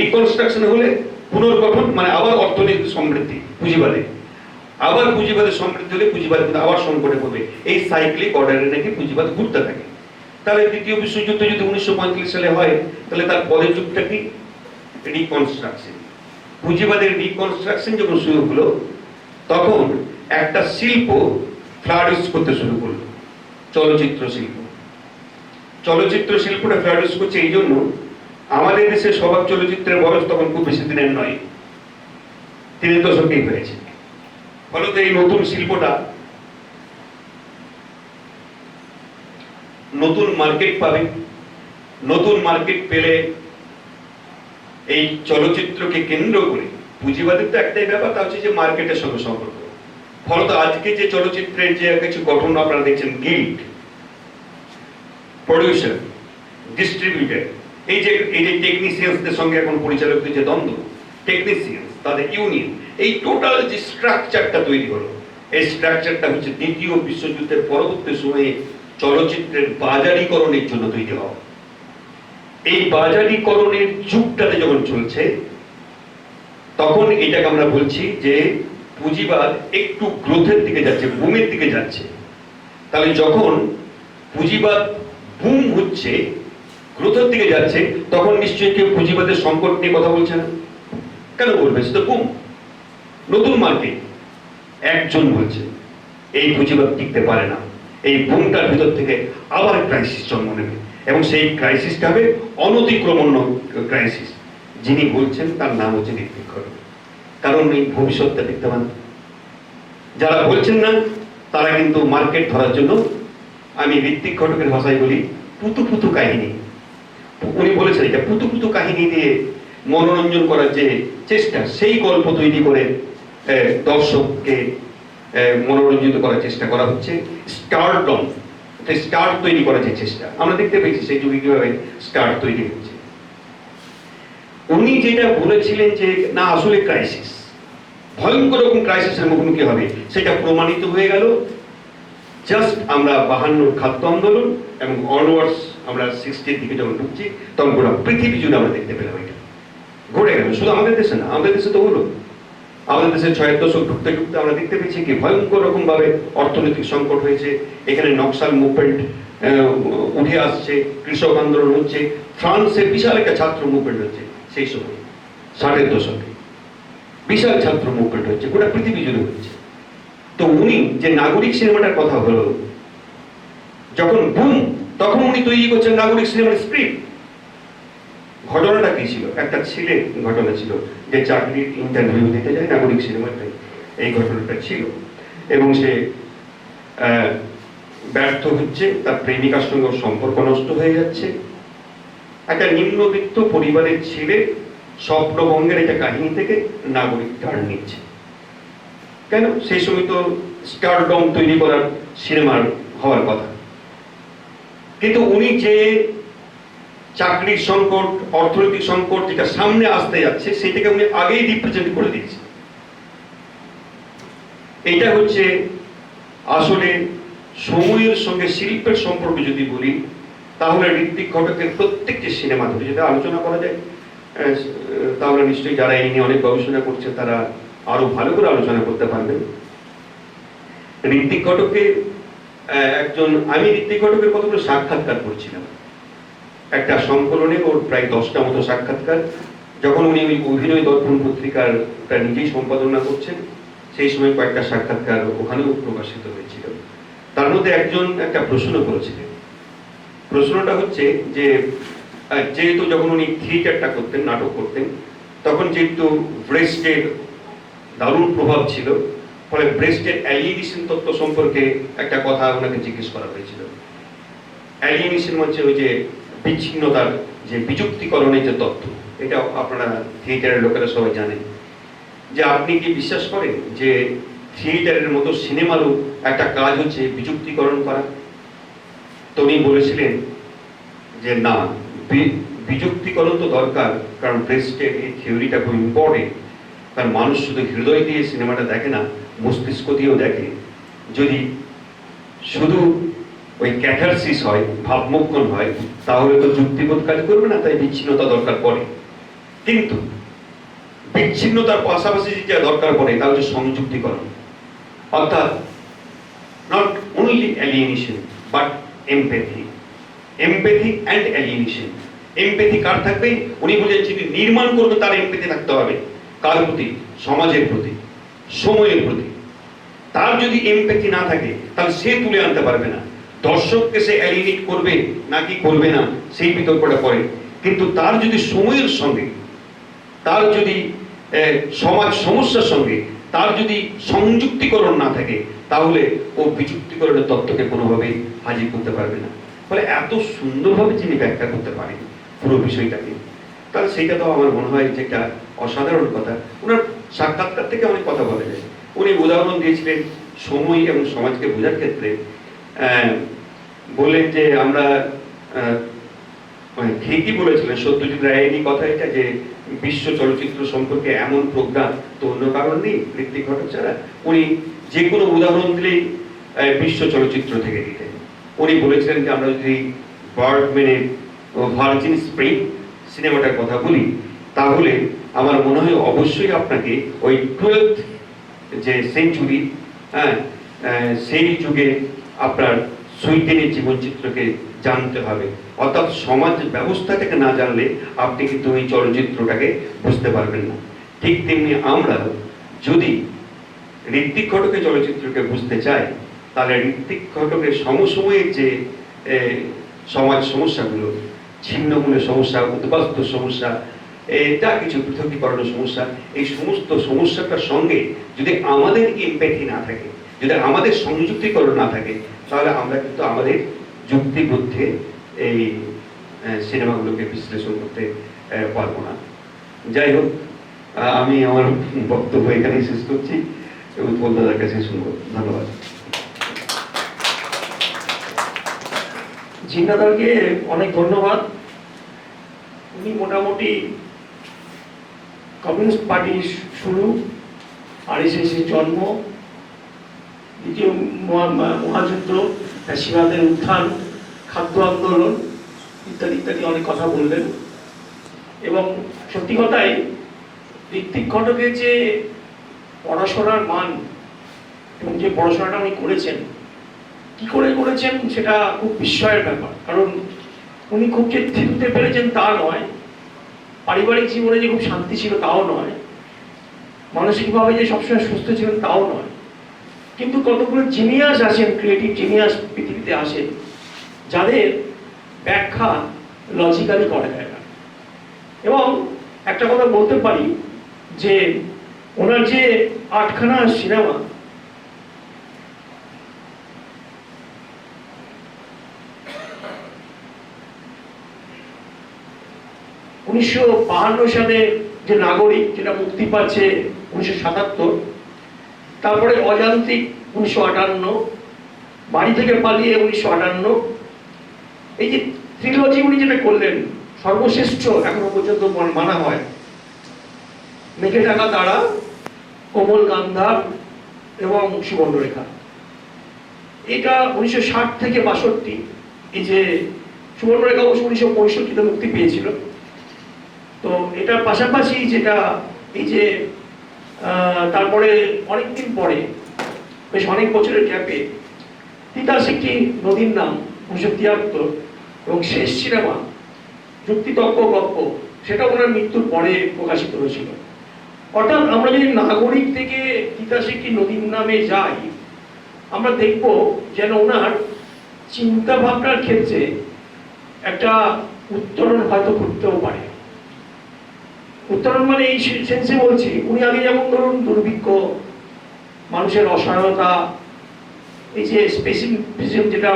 Speaker 3: রিকনস্ট্রাকশন হলে পুনর্গঠন, মানে আবার অর্থনৈতিক সমৃদ্ধি পুঁজিবাদে, আবার পুঁজিবাদের সমৃদ্ধি হলে পুঁজিবাদ কিন্তু আবার সংকটে পড়বে। এই সাইক্লিক অর্ডারে নাকি পুঁজিবাদ ঘুরতে থাকে। তাহলে দ্বিতীয় বিশ্বযুদ্ধ যদি 1945 সালে হয়, তাহলে তার পরের যুগটা কি? রিকনস্ট্রাকশন। পুঁজিবাদের রিকনস্ট্রাকশন যখন শুরু হলো, তখন একটা শিল্প ফ্লারিশ করতে শুরু করলো, চলচ্চিত্র শিল্প। চলচ্চিত্র শিল্পটা ফ্লারিশ করছে এই জন্য, আমাদের দেশে সবার চলচ্চিত্রের বয়স তখন খুব বেশি দিনের নয়, 3 দশকেই হয়েছে। ফলত এই নতুন শিল্পটা নতুন মার্কেট পাবে, নতুন মার্কেট পেলে এই চলচ্চিত্রকে কেন্দ্র করে পুঁজিবাদের তো একটাই ব্যাপার, তা হচ্ছে যে মার্কেটের সঙ্গে সম্পর্ক। ফলত আজকে যে চলচ্চিত্রের যে কিছু গঠন আপনারা দেখছেন, গিল্ড, প্রডিউসার, ডিস্ট্রিবিউটর, এই যে টেকনিশিয়ানসদের সঙ্গে এখন পরিচালকদের যে দ্বন্দ্ব, টেকনিশিয়ানস তাদের ইউনিয়ন, এই টোটাল যে স্ট্রাকচারটা তৈরি হলো, এই স্ট্রাকচারটা হচ্ছে দ্বিতীয় বিশ্বযুদ্ধের পরবর্তী সময়ে চলচ্চিত্রের বাজারীকরণের জন্য তৈরি হওয়া। এই বাজারীকরণের যুগটাতে যখন চলছে, তখন এটাকে আমরা বলছি যে পুঁজিবাদ একটু গ্রোথের দিকে যাচ্ছে, বুমের দিকে যাচ্ছে। তাহলে যখন পুঁজিবাদ বুম হচ্ছে, গ্রোথের দিকে যাচ্ছে, তখন নিশ্চয়ই কেউ পুঁজিবাদের সংকট নিয়ে কথা বলছে না। কেন বলবে? সে তো বুম, নতুন মার্কেট। একজন বলছে এই পুঁজিবাদ টিকতে পারে না, এই বুমটার ভিতর থেকে আবার ক্রাইসিস জন্ম নেবে, এবং সেই ক্রাইসিসটা হবে অনতিক্রমণ্য ক্রাইসিস। যিনি বলছেন তার নাম হচ্ছে ঋত্বিক ঘটক, কারণ এই ভবিষ্যৎটা দেখতে পান। যারা বলছেন না, তারা কিন্তু মার্কেট ধরার জন্য, আমি ঋত্বিক ঘটকের ভাষায় বলি, পুতু পুতু কাহিনী। উনি বলেছেন এটা পুতু পুতু কাহিনী দিয়ে মনোরঞ্জন করার যে চেষ্টা, সেই গল্প তৈরি করে দর্শককে মনোরঞ্জিত করার চেষ্টা করা হচ্ছে। স্টারডম, স্টার তৈরি করার যে চেষ্টা আমরা দেখতে পেয়েছি, সেই যুগে কিভাবে স্টার তৈরি হচ্ছে। উনি যেটা বলেছিলেন যে না, আসলে ক্রাইসিস, ভয়ঙ্কর রকম ক্রাইসিসের মুখোমুখি হবে, সেটা প্রমাণিত হয়ে গেল। জাস্ট আমরা 52 খাদ্য আন্দোলন এবং অনওয়ার্ডস আমরা 60-র দিকে যখন ঢুকছি, তখন গোটা পৃথিবী জুড়ে আমরা দেখতে পেলাম এটা ঘটে গেল। শুধু আমাদের দেশে না, আমাদের দেশে তো হলো, আমাদের দেশে 6 দশক ঢুকতে ঢুকতে আমরা দেখতে পেয়েছি কি ভয়ঙ্কর রকম ভাবে অর্থনৈতিক সংকট হয়েছে। এখানে নকশাল মুভমেন্ট উঠে আসছে, কৃষক আন্দোলন হচ্ছে, ফ্রান্সে বিশাল একটা ছাত্র মুভমেন্ট হচ্ছে, সেই সময় 60-এর দশকে বিশাল ছাত্র মুভমেন্ট হচ্ছে, গোটা পৃথিবী জুড়ে হচ্ছে। তো উনি যে নাগরিক সিনেমাটার কথা হলো, যখন বুম, তখন উনি তৈরি করছেন নাগরিক সিনেমার স্ক্রিপ্ট। ঘটনাটা কি ছিল? একটা ছেলে ঘটনা ছিল, যে চাকরির ইন্টারভিউ দিতে যায় নাগরিক সিনেমাতে, এই ঘটনাটা ছিল। এবং সে ব্যর্থ হচ্ছে, তার প্রেমিকার সঙ্গে সম্পর্ক নষ্ট হয়ে যাচ্ছে। একটা নিম্নবিত্ত পরিবারের ছেলে স্বপ্নভঙ্গের একটা কাহিনী থেকে নাগরিক টার্ন নিচ্ছে। কেন? সেই সময় তো স্টারডম তৈরি করার সিনেমার হওয়ার কথা। কিন্তু উনি যে চাকরির সংকট, অর্থনৈতিক সংকট যেটা সামনে আসতে যাচ্ছে সেটাকে উনি আগেই রিপ্রেজেন্ট করে দিয়েছেন। এটা হচ্ছে আসলে সময়ের সঙ্গে শিল্পের সম্পর্ক যদি বলি, তাহলে ঋত্বিক ঘটকের প্রত্যেকটি সিনেমা ধরে যদি আলোচনা করা যায়, তাহলে নিশ্চয়ই যারা এই নিয়ে অনেক গবেষণা করছে তারা আরো ভালো করে আলোচনা করতে পারবেন। ঋত্বিক ঘটককে আমি ঋত্বিক ঘটকের কতগুলো সাক্ষাৎকার করছিলাম একটা সংকলনে, ওর প্রায় 10টা মতো সাক্ষাৎকার। যখন উনি ওই অভিনয় দর্পণ পত্রিকাটা নিজেই সম্পাদনা করছেন, সেই সময় কয়েকটা সাক্ষাৎকার ওখানেও প্রকাশিত হয়েছিল। তার মধ্যে একজন একটা প্রশ্ন করেছিলেন। প্রশ্নটা হচ্ছে যে যেহেতু যখন উনি থিয়েটারটা করতেন, নাটক করতেন, তখন যেহেতু ব্রেস্টের দারুণ প্রভাব ছিল, ফলে ব্রেস্টের অ্যালিয়েনেশন তত্ত্ব সম্পর্কে একটা কথা ওনাকে জিজ্ঞেস করা হয়েছিল। অ্যালিয়েনেশন হচ্ছে ওই যে বিচ্ছিন্নতার যে বিযুক্তিকরণের যে তত্ত্ব, এটা আপনারা থিয়েটারের লোকেরা সবাই জানেন। যে আপনি কি বিশ্বাস করেন যে থিয়েটারের মতো সিনেমারও একটা কাজ হচ্ছে বিযুক্তিকরণ করা? তো উনি বলেছিলেন যে না, বিযুক্তিকরণ তো দরকার, কারণ ব্রেস্টের এই থিওরিটা খুব ইম্পর্টেন্ট। কারণ মানুষ শুধু হৃদয় দিয়ে সিনেমাটা দেখে না, মস্তিষ্ক দিয়েও দেখে। যদি শুধু ওই ক্যাথারসিস হয়, ভাবমুক্ষণ হয়, তাহলে তো যুক্তিবোধ কাজ করবে না, তাই বিচ্ছিন্নতা দরকার পড়ে। কিন্তু বিচ্ছিন্নতার পাশাপাশি যেটা দরকার পড়ে তা হচ্ছে সংযুক্তিকরণ, অর্থাৎ not only alienation but empathy. Empathy and alienation. Empathy কার থাকবে? উনি বলেছেন যিনি নির্মাণ করবে তার এমপ্যাথি থাকতে হবে। কার প্রতি? সমাজের প্রতি, সময়ের প্রতি। তার যদি এমপ্যাথি না থাকে তাহলে সে তুলে আনতে পারবে না। দর্শককে সে অ্যালিয়েনেট করবে নাকি করবে না সেই বিতর্কটা পড়ে। কিন্তু তার যদি সময়ের সঙ্গে, তার যদি সমাজ সমস্যার সঙ্গে তার যদি সংযুক্তিকরণ না থাকে, তাহলে ও বিযুক্তিকরণের তত্ত্বকে কোনোভাবেই হাজির করতে পারবে না। ফলে এত সুন্দরভাবে যিনি ব্যাখ্যা করতে পারেন পুরো বিষয়টাকে, তাহলে সেইটা তো আমার মনে হয় যে একটা অসাধারণ কথা। ওনার সাক্ষাৎকার থেকে অনেক কথা বলা যায়। উনি উদাহরণ দিয়েছিলেন সময় এবং সমাজকে বোঝার ক্ষেত্রে। বললেন যে আমরা ঠিকই বলেছিলেন সত্যজিৎ রায়েরই কথা এটা, যে বিশ্ব চলচ্চিত্র সম্পর্কে এমন প্রজ্ঞা তো অন্য কারণ নেই ঋত্বিক ঘটক ছাড়া। উনি যে কোনো উদাহরণ দিলেই বিশ্ব চলচ্চিত্র থেকে দিতেন। উনি বলেছিলেন যে আমরা যদি বার্গম্যানের ভার্জিন স্প্রিং সিনেমাটার কথা বলি, তাহলে আমার মনে হয় অবশ্যই আপনাকে ওই 12th যে সেঞ্চুরি, সেই যুগে আপনার সুইডেনের জীবনচিত্রকে জানতে হবে। অর্থাৎ সমাজ ব্যবস্থাটাকে না জানলে আপনি কিন্তু ওই চলচ্চিত্রটাকে বুঝতে পারবেন না। ঠিক তেমনি আমরা যদি ঋত্বিক ঘটকের চলচ্চিত্রকে বুঝতে চাই, তাহলে ঋত্বিক ঘটকের সমসময়ের যে সমাজ সমস্যাগুলো, ছিন্নমূলের সমস্যা, উদ্বাস্তু সমস্যা, এটা কিছু পৃথকীকরণের সমস্যা, এই সমস্ত সমস্যাটার সঙ্গে যদি আমাদের এমপ্যাথি না থাকে, যদি আমাদের সংযুক্তিকরণ না থাকে, তাহলে আমরা কিন্তু আমাদের যুক্তিবুদ্ধে এই সিনেমাগুলোকে বিশ্লেষণ করতে পারবো না। যাই হোক, আমি আমার বক্তব্য এখানেই শেষ করছি এবং দাদার কাছে শুনবো। ধন্যবাদ।
Speaker 2: জিন্নাদারকে অনেক ধন্যবাদ। উনি মোটামুটি কমিউনিস্ট পার্টির শুরু, আরএসএসের জন্ম, দ্বিতীয় মহাযুদ্ধ, ফ্যাসিবাদের উত্থান, খাদ্য আন্দোলন ইত্যাদি ইত্যাদি অনেক কথা বললেন। এবং সত্যি কথাই ঋত্বিক ঘটকের যে পড়াশোনার মান এবং যে পড়াশোনাটা উনি করেছেন, কি করে করেছেন সেটা খুব বিস্ময়ের ব্যাপার। কারণ উনি খুব যে থিরুতে পেরেছেন তা নয়, পারিবারিক জীবনে যে খুব শান্তি ছিল তাও নয়, মানসিকভাবে যে সবসময় সুস্থ ছিলেন তাও নয়। কিন্তু কতগুলো জিনিয়াস আসেন, ক্রিয়েটিভ জিনিয়াস পৃথিবীতে আসেন, যাদের ব্যাখ্যা লজিক্যালি করা যায় না। এবং একটা কথা বলতে পারি যে ওনার যে 8খানা সিনেমা, (1952) সালে যে নাগরিক, যেটা মুক্তি পাচ্ছে 1977, তারপরে অযান্ত্রিক 1958, বাড়ি থেকে পালিয়ে 1958, এই যে ট্রিলজি উনি যেটা করলেন সর্বশ্রেষ্ঠ এখনো পর্যন্ত মানা হয়। মেঘে ঢাকা তারা, কোমল গান্ধার এবং সুবর্ণরেখা। এটা 1960 থেকে 62, এই যে সুবর্ণরেখা অবশ্য 1965-তে মুক্তি পেয়েছিল। তো এটার পাশাপাশি যেটা এই যে তারপরে অনেকদিন পরে, বেশ অনেক বছরের গ্যাপে, তিতাস একটি নদীর নাম 1973, এবং শেষ সিনেমা যুক্তিতর্ক গল্প, সেটা ওনার মৃত্যুর পরে প্রকাশিত হয়েছিল। অর্থাৎ আমরা যদি নাগরিক থেকে তিতাস একটি নদীর নামে যাই, আমরা দেখব যেন ওনার চিন্তা ভাবনার ক্ষেত্রে একটা উত্তরণ হয়তো করতেও পারে। উত্তরণ মানে এই সেন্সে বলছি, উনি আগে যেমন ধরুন দুর্ভিক্ষ, মানুষের অসহায়তা, এই যে স্পেসিফিজম যেটা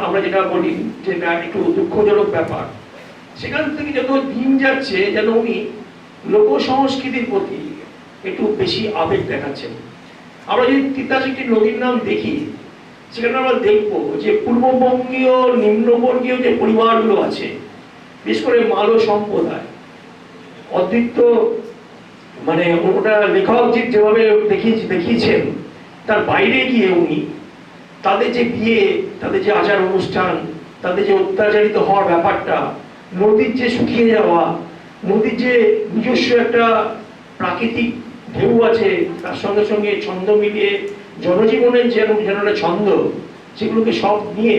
Speaker 2: আমরা যেটা বলি, যেটা একটু দুঃখজনক ব্যাপার, সেখান থেকে যত দিন যাচ্ছে যেন উনি লোক সংস্কৃতির প্রতি একটু বেশি আবেগ দেখাচ্ছেন। আমরা যদি তিতাস একটি নদীর নাম দেখি, সেখানে আমরা দেখব যে পূর্ববঙ্গীয় নিম্নবর্গীয় যে পরিবারগুলো আছে, বিশেষ করে মালো সম্প্রদায়, অদ্বিতীয় মানে ওটা লেখক যেভাবে দেখিয়েছেন, তার বাইরে গিয়ে উনি তাদের যে বিয়ে, তাদের যে আচার অনুষ্ঠান, তাদের যে অত্যাচারিত হওয়ার ব্যাপারটা, নদীর যে শুকিয়ে যাওয়া, নদীর যে নিজস্ব একটা প্রাকৃতিক ঢেউ আছে, তার সঙ্গে সঙ্গে ছন্দ মিলিয়ে জনজীবনের যেন একটা ছন্দ, সেগুলোকে সব নিয়ে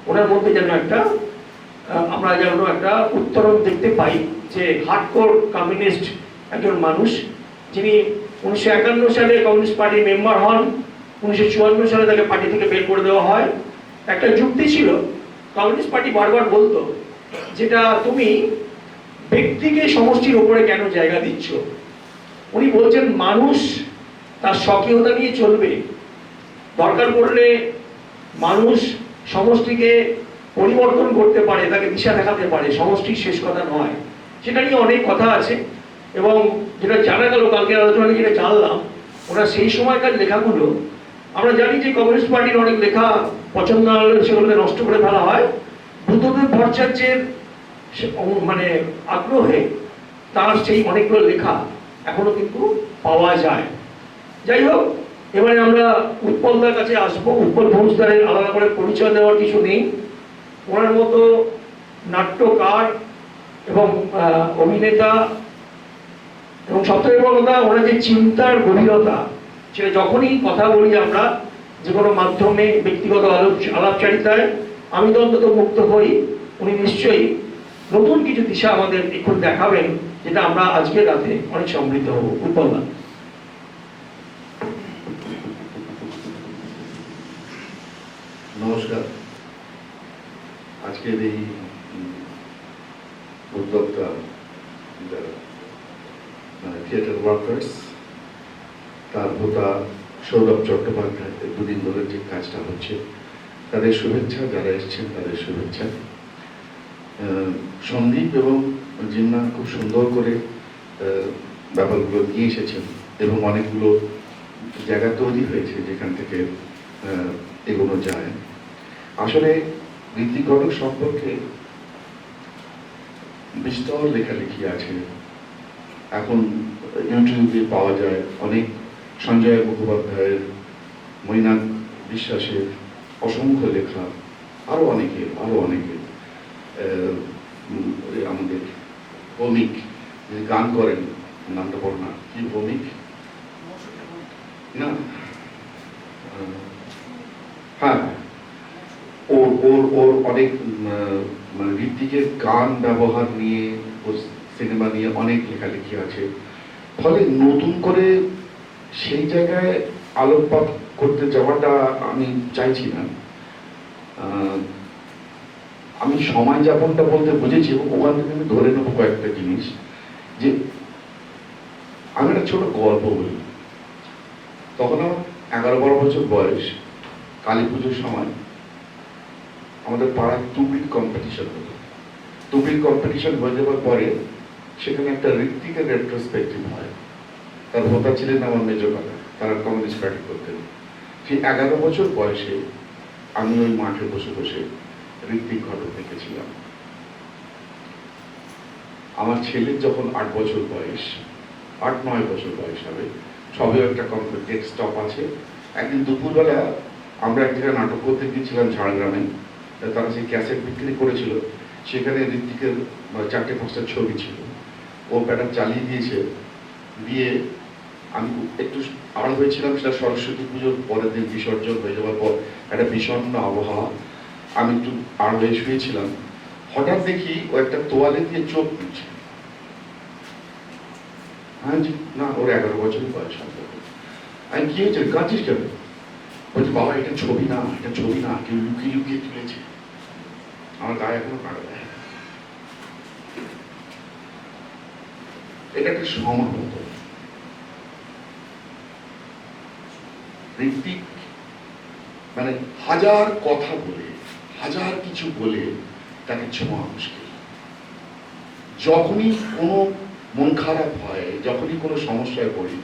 Speaker 2: ওনার মধ্যে যেন একটা আমরা যেন একটা উত্তরণ দেখতে পাই। যে হার্ডকোর কমিউনিস্ট একজন মানুষ, যিনি 1951 সালে কমিউনিস্ট পার্টির মেম্বার হন, 1954 সালে তাকে পার্টি থেকে বের করে দেওয়া হয়। একটা যুক্তি ছিল, কমিউনিস্ট পার্টি বারবার বলতো, যেটা তুমি ব্যক্তিকে সমষ্টির উপরে কেন জায়গা দিচ্ছ। উনি বলছেন মানুষ তার স্বকীয়তা নিয়ে চলবে, দরকার পড়লে মানুষ সমষ্টিকে পরিবর্তন করতে পারে, তাকে দিশা দেখাতে পারে, সমষ্টির শেষ কথা নয়। সেটা নিয়ে অনেক কথা আছে, এবং যেটা জানা গেল কালকে আলোচনা যেটা জানলাম, ওরা সেই সময়কার লেখাগুলো, আমরা জানি যে কমিউনিস্ট পার্টির অনেক লেখা পছন্দ না হলে সেগুলোকে নষ্ট করে ফেলা হয়। বুদ্ধদেব ভট্টাচার্যের মানে আগ্রহে তার সেই অনেকগুলো লেখা এখনো কিন্তু পাওয়া যায়। যাই হোক, এবারে আমরা উৎপলদার কাছে আসবো। উৎপল ঘোষদারের আলাদা করে পরিচয় দেওয়ার কিছু নেই। ওনার মতো নাট্যকার এবং অভিনেতা, এবং সবথেকে বড় কথা, ওনার যে চিন্তার গভীরতা, সেটা যখনই কথা বলি আমরা যে কোনো মাধ্যমে, ব্যক্তিগত আলাপচারিতায়, আমি তো অন্তত মুক্ত হই, উনি নিশ্চয়ই নতুন কিছু দিশা আমাদের এখন দেখাবেন, যেটা আমরা আজকের রাতে অনেক সমৃদ্ধ হব। উৎপলদা।
Speaker 4: নমস্কার। আজকের এই উদ্যোক্তা মানে থিয়েটার ওয়ার্কার্স, তার হোতা সৌরভ চট্টোপাধ্যায়, দুদিন ধরে যে কাজটা হচ্ছে, তাদের শুভেচ্ছা, যারা এসছেন তাদের শুভেচ্ছা। সন্দীপ এবং জিন্না খুব সুন্দর করে ব্যাপারগুলো নিয়ে এসেছেন, এবং অনেকগুলো জায়গা তৈরি হয়েছে যেখান থেকে এগোনো যায়। আসলে ঋত্বিক ঘটক সম্পর্কে বিস্তর লেখালেখি আছে, এখন ইউটিউবে পাওয়া যায়। অনেক সঞ্জয় মুখোপাধ্যায়ের, মৈনাক বিশ্বাসের অসংখ্য লেখা, আরো অনেকে আমাদের ভৌমিক গান করেন, নামটা বল না, কি ভৌমিক না, হ্যাঁ, ওর অনেক মানে ঋত্বিকের গান ব্যবহার নিয়ে, ওর সিনেমা নিয়ে অনেক লেখালেখি আছে। ফলে নতুন করে সেই জায়গায় আলোকপাত করতে যাওয়াটা আমি চাইছি না। আমি সময় যাপনটা বলতে বুঝেছি, এবং ওখান থেকে আমি ধরে নেবো কয়েকটা জিনিস। যে আমি একটা ছোট গল্প বলি। তখন আমার 11-12 বছর বয়স, কালী পুজোর সময় আমাদের পাড়ায় তুবির কম্পিটিশন হতো। তুবির কম্পিটিশন হয়ে যাওয়ার পরে সেখানে একটা ঋত্বিকের রেট্রোস্পেক্টিভ হয়। তার হোতা ছিলেন আমার মেজো কাকা, তারা কমিউনিস্ট পার্টি করতেন। সেই 11 বছর বয়সে আমি ওই মাঠে বসে বসে ঋত্বিক ঘটক দেখেছিলাম। আমার ছেলের যখন 8 বছর বয়স, 8-9 বছর বয়স হবে, সবেও একটা কমপ্লিট স্টপ আছে। একদিন দুপুরবেলা আমরা এক জায়গায় নাটক করতে গিয়েছিলাম ঝাড়গ্রামে, তারা সেই ক্যাসেট বিক্রি করেছিল, সেখানে ঋত্বিকের 4-5টা ছবি ছিল। ও প্যাটার্ন চালিয়ে দিয়েছে, দিয়ে আমি একটু আড় হয়েছিলাম। সেটা সরস্বতী পুজোর পরের দিন, বিসর্জন হয়ে যাওয়ার পর একটা বিষণ্ণ আবহাওয়া, আমি একটু আড় হয়ে শুয়েছিলাম। হঠাৎ দেখি ও একটা তোয়ালে দিয়ে চোখ মুছছে। হ্যাঁ জি, না, ওর 11 বছরই বয়স হবে। আমি কি হয়েছে, কাঁদছিস কেন? বলছি বাবা এটা ছবি না, এটা ছবি না, কেউ লুকিয়ে লুকিয়ে তুলেছে। আমার গায়ে এখনো কাটা দেয়। এটা একটা সমাগত। ঋত্বিক মানে হাজার কথা বলে, হাজার কিছু বলে তাকে ছোঁয়া মুশকিল। যখনই কোনো মন খারাপ হয়, যখনই কোনো সমস্যায় পড়ি,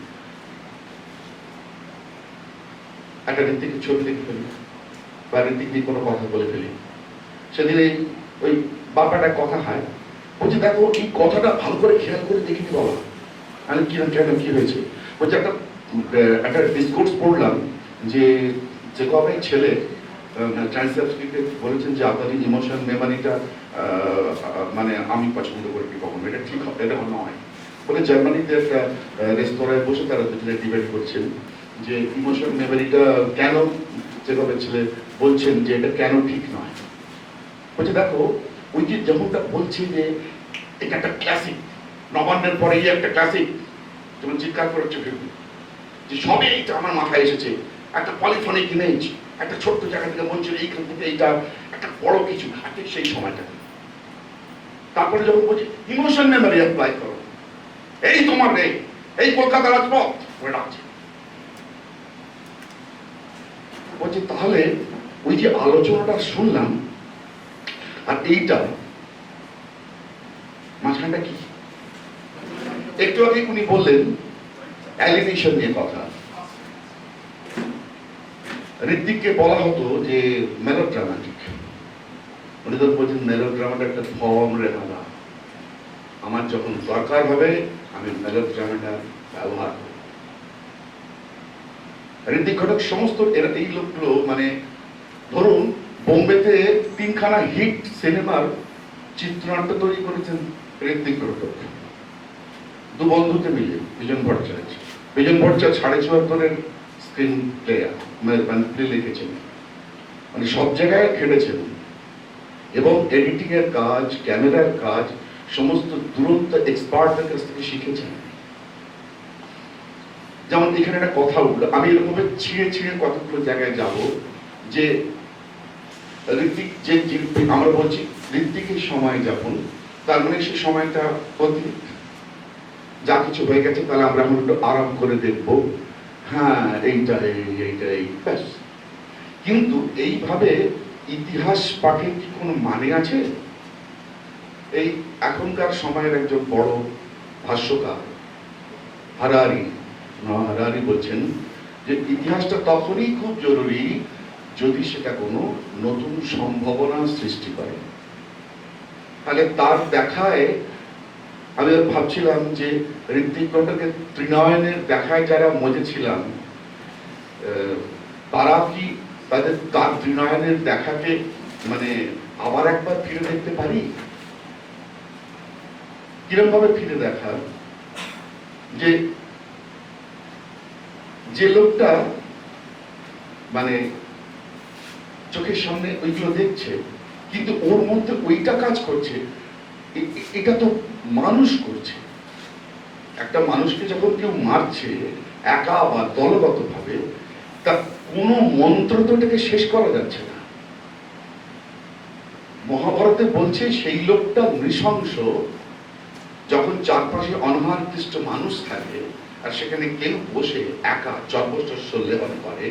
Speaker 4: একটা ঋত্বিকের ছবি দেখে ফেলি বা ঋত্বিক নিয়ে কোনো কথা বলে ফেলি। সেদিন ওই বাবাটা কথা হয়, বলছে দেখো এই কথাটা ভালো করে খেয়াল করে দেখিনি বাবা। আমি কিরম কেন, কি হয়েছে? বলছে একটা ডিসকোর্স পড়লাম যে কবে ছেলে ট্রান্সলেটকে বলেছেন যে আপনার ইমোশন মেমোরিটা মানে আমি পছন্দ করি কি কখনো, এটা ঠিক হবে, এটা নয়। বলে জার্মানিতে একটা রেস্তোরাঁয় বসে তারা দুজনে ডিবেট করছেন যে ইমোশন মেমোরিটা কেন যেভাবে ছেলে বলছেন যে এটা কেন ঠিক নয়। বলছে দেখো ওই যে যেমনটা বলছে যে এটা একটা ক্লাসিক, নবান্নের পরে একটা ক্লাসিক, যেমন চিৎকার করেছে যে সবে এইটা আমার মাথায় এসেছে, একটা পলিফনিক ইমেজ, একটা ছোট্ট জায়গা থেকে মঞ্চের এইখান থেকে এইটা একটা বড় কিছু ঘাটে সেই সময়টা। তারপরে যখন বলছে ইমোশন মেমোরি অ্যাপ্লাই করো, এই তোমার নেই, এই কলকাতা রাজপথ ওটা ডাকছে। বলছে তাহলে ওই যে আলোচনাটা শুনলাম আর এইটা মাঝখানটা কি? একটু আগে উনি বললেন অ্যালিনেশন নিয়ে কথা। ঋত্বিককে বলা হতো যে মেলোড্রামাটিক, উনি তো বলছেন মেলোড্রামাটা একটা ফর্ম রেখা, আমার যখন দরকার হবে আমি মেলোড্রামাটা ব্যবহার করব। ঋত্বিক ঘটক সমস্ত এই লোকগুলো মানে ধরুন বোম্বেতে 3খানা হিট সিনেমার চিত্রনাট্য তৈরি করেছেন ঋত্বিক ঘটক, দু বন্ধুকে মিলে। বিজন ভট্টাচার্য, বিজন ভট্টাচার্য 74.5-এর স্ক্রিন প্লেয়ার, মানে প্লে লিখেছেন, মানে সব জায়গায় খেটেছেন এবং এডিটিং এর কাজ, ক্যামেরার কাজ সমস্ত দুরন্ত এক্সপার্টদের কাছ থেকে শিখেছেন। যেমন এখানে একটা কথা উঠলো, আমি এরকম ছিঁড়ে ছিঁড়ে কতগুলো জায়গায় যাব যে ঋত্বিক যে আমরা বলছি ঋত্বিকের সময় যাপন, তার মানে সে সময়টা অতীত, যা কিছু হয়ে গেছে তাহলে আমরা এখন একটু আরাম করে দেখবো, হ্যাঁ এইটাই ব্যাস। কিন্তু এইভাবে ইতিহাস পাঠের কি কোনো মানে আছে? এই এখনকার সময়ের একজন বড় ভাষ্যকার হারারি বলছেন যে ইতিহাসটা তখনই খুব জরুরি যদি সেটা কোনো নতুন সম্ভাবনা সৃষ্টি করে। তাহলে তার দেখায় আমি ভাবছিলাম যে ঋত্বিক ঘটকের ত্রিনয়নের দেখায় যারা মজেছিলাম, তারা কি তার ত্রিনয়নের দেখাকে মানে আবার একবার ফিরে দেখতে পারি? কিরকম ভাবে ফিরে দেখা, যে লোকটা মানে চোখের সামনে ওইগুলো দেখছে কিন্তু ওর মধ্যে ওইটা কাজ করছে, এটা তো মানুষ করছে। একটা মানুষকে যখন কেউ মারছে একা বা দলগত ভাবে, তার কোনো মন্ত্র তো এটাকে শেষ করা যাচ্ছে না। মহাভারতে বলছে সেই লোকটা নৃশংস যখন চারপাশে অনাহারতিষ্ঠ মানুষ থাকে আর সেখানে কেউ বসে একা চর্বশস্য লেপন করে,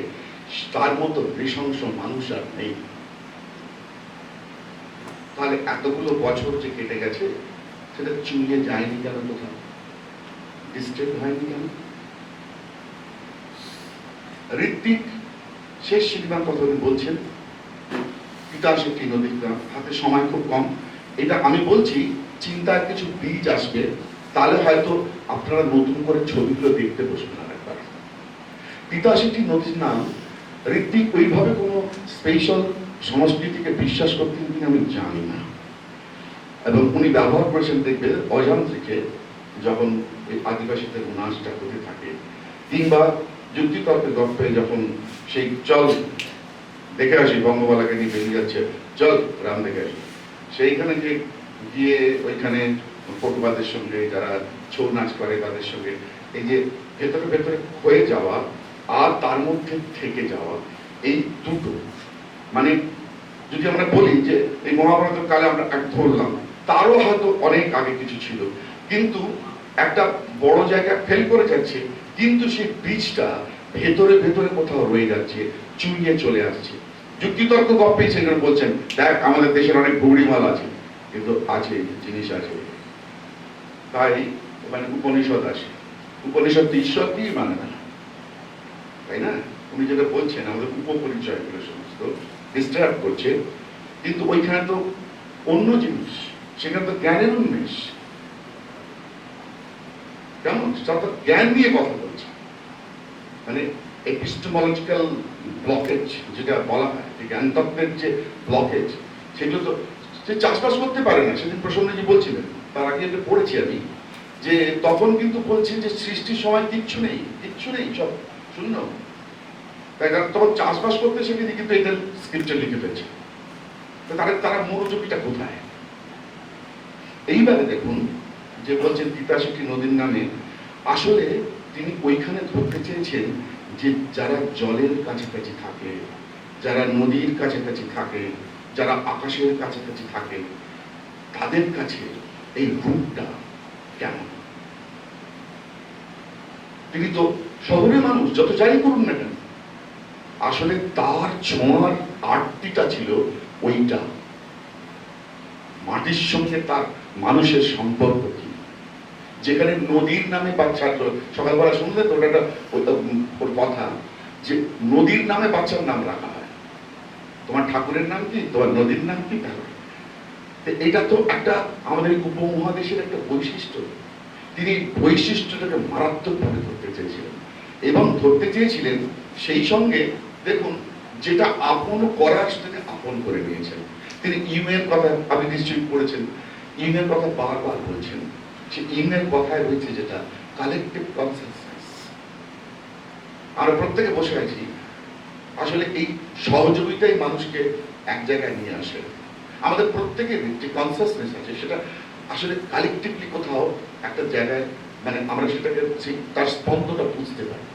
Speaker 4: তার মতো নৃশংস মানুষ আর নেই। তাহলে এতগুলো বছর যে কেটে গেছে সেটা চুইয়ে যায়নি কেন, কোথাও ডিস্টেন্ট হয়নি কেন? ঋত্বিক শেষ সিনেমার কথা উনি বলছেন পিতার সে কি নদীগ্রাম, হাতে সময় খুব কম, এটা আমি বলছি চিন্তার কিছু বীজ আসবে, তাহলে হয়তো আপনারা নতুন করে ছবিগুলো দেখতে বসবেন আরেকবার। পিতা সেটি নদীর নাম ঋত্বিক ওইভাবে কোনো স্পেশাল সংস্কৃতিকে বিশ্বাস করতেন কিনা আমি জানি না, এবং উনি ব্যবহার করেছেন দেখবে অজান্ত্রিকে, যখন এই আদিবাসীদের নাচটা হতে থাকে, কিংবা যুক্তিতর্কের গল্পে যখন সেই চল দেখে আসি বঙ্গবালাকে নিয়ে বেরিয়ে যাচ্ছে, চল রাম দেখে আসি, সেইখানে যে গিয়ে ওইখানে পটুয়াদের সঙ্গে যারা ছৌ নাচ করে তাদের সঙ্গে এই যে ভেতরে ভেতরে হয়ে যাওয়া আর তার মধ্যে থেকে যাওয়া, এই দুটো মানে যদি আমরা বলি যে এই মহাভারতের কালে আমরা এক ধরলাম, তারও হয়তো অনেক আগে কিছু ছিল, কিন্তু একটা বড় জায়গায় ফেল করে যাচ্ছে, কিন্তু সেই বীজটা ভেতরে ভেতরে কোথাও রয়ে যাচ্ছে, চুইয়ে চলে আসছে। যুক্তিতর্ক গপ্পেই সেখানে বলছেন, দেখ আমাদের দেশের অনেক গৌরী মাল আছে, কিন্তু আছে জিনিস আছে, তাই ওখানে উপনিষদ আসে। উপনিষদ ঈশ্বর কি মানে না, তাই না? উনি যেটা বলছেন আমাদের উপপরিচয় গুলো সমস্ত ডিস্টার্ব করছে, কিন্তু ওইখানে তো অন্য জিনিস, সেখানে তো জ্ঞানের উন্মেষ, কেমন জ্ঞান নিয়ে কথা বলছে, মানে এপিস্টেমোলজিক্যাল ব্লকেজ যেটা বলা হয়, যে জ্ঞান তত্ত্বের যে ব্লকেজ, সেগুলো তো সে চাষবাস করতে পারে না। সেদিন প্রসন্নজি বলছিলেন, তার আগে এটা পড়েছি আমি, যে তখন কিন্তু বলছেন যে সৃষ্টির সময় কিচ্ছু নেই, কিচ্ছু নেই, সব শূন্য। তাই তখন চাষবাস করতে শিখেনি, কিন্তু এদের স্ক্রিপ্টে লিখে ফেলছে, তারা মনোযোগীটা কোথায়? এইবারে দেখুন যে বলছেন পিতা সেটি নদীর নামে, আসলে তিনি ওইখানে ধরতে চেয়েছেন যে যারা জলের কাছাকাছি থাকে, যারা নদীর কাছাকাছি থাকে, যারা আকাশের কাছাকাছি থাকে, তাদের কাছে এই রূপটা কেমন। তিনি তো শহরের মানুষ, যত যাই করুন না কেন, আসলে তার ছোঁয়ার আরতিটা ছিল ওইটা, মাটির সঙ্গে তার মানুষের সম্পর্ক কি। যেখানে নদীর নামে বাচ্চা, সকালবেলা শুনলে তো ওটা ওর কথা, যে নদীর নামে বাচ্চার নাম রাখা হয়, তোমার ঠাকুরের নাম কি, তোমার নদীর নাম কি, এটা তো একটা আমাদের উপমহাদেশের একটা বৈশিষ্ট্য। তিনি বৈশিষ্ট্যটাকে মারাত্মকভাবে ধরতে চেয়েছিলেন, এবং ধরতে চেয়েছিলেন সেই সঙ্গে দেখুন যেটা আপন করার সেটাকে আপন করে নিয়েছেন তিনি। ইউএন কথা আপনি নিশ্চয়ই পড়েছেন, ইউএন কথা বারবার বলছেন, সে ইউএন কথায় রয়েছে যেটা কালেকটিভ কনসেনসাস। আমরা প্রত্যেকে বসে আছি, আসলে এই সহযোগিতাই মানুষকে এক জায়গায় নিয়ে আসে। আমাদের প্রত্যেকের যে কনসাসনেস আছে সেটা আসলে কালেকটিভলি কোথাও একটা জায়গায়, মানে আমরা সেটাকে তার স্পন্দটা বুঝতে পারি।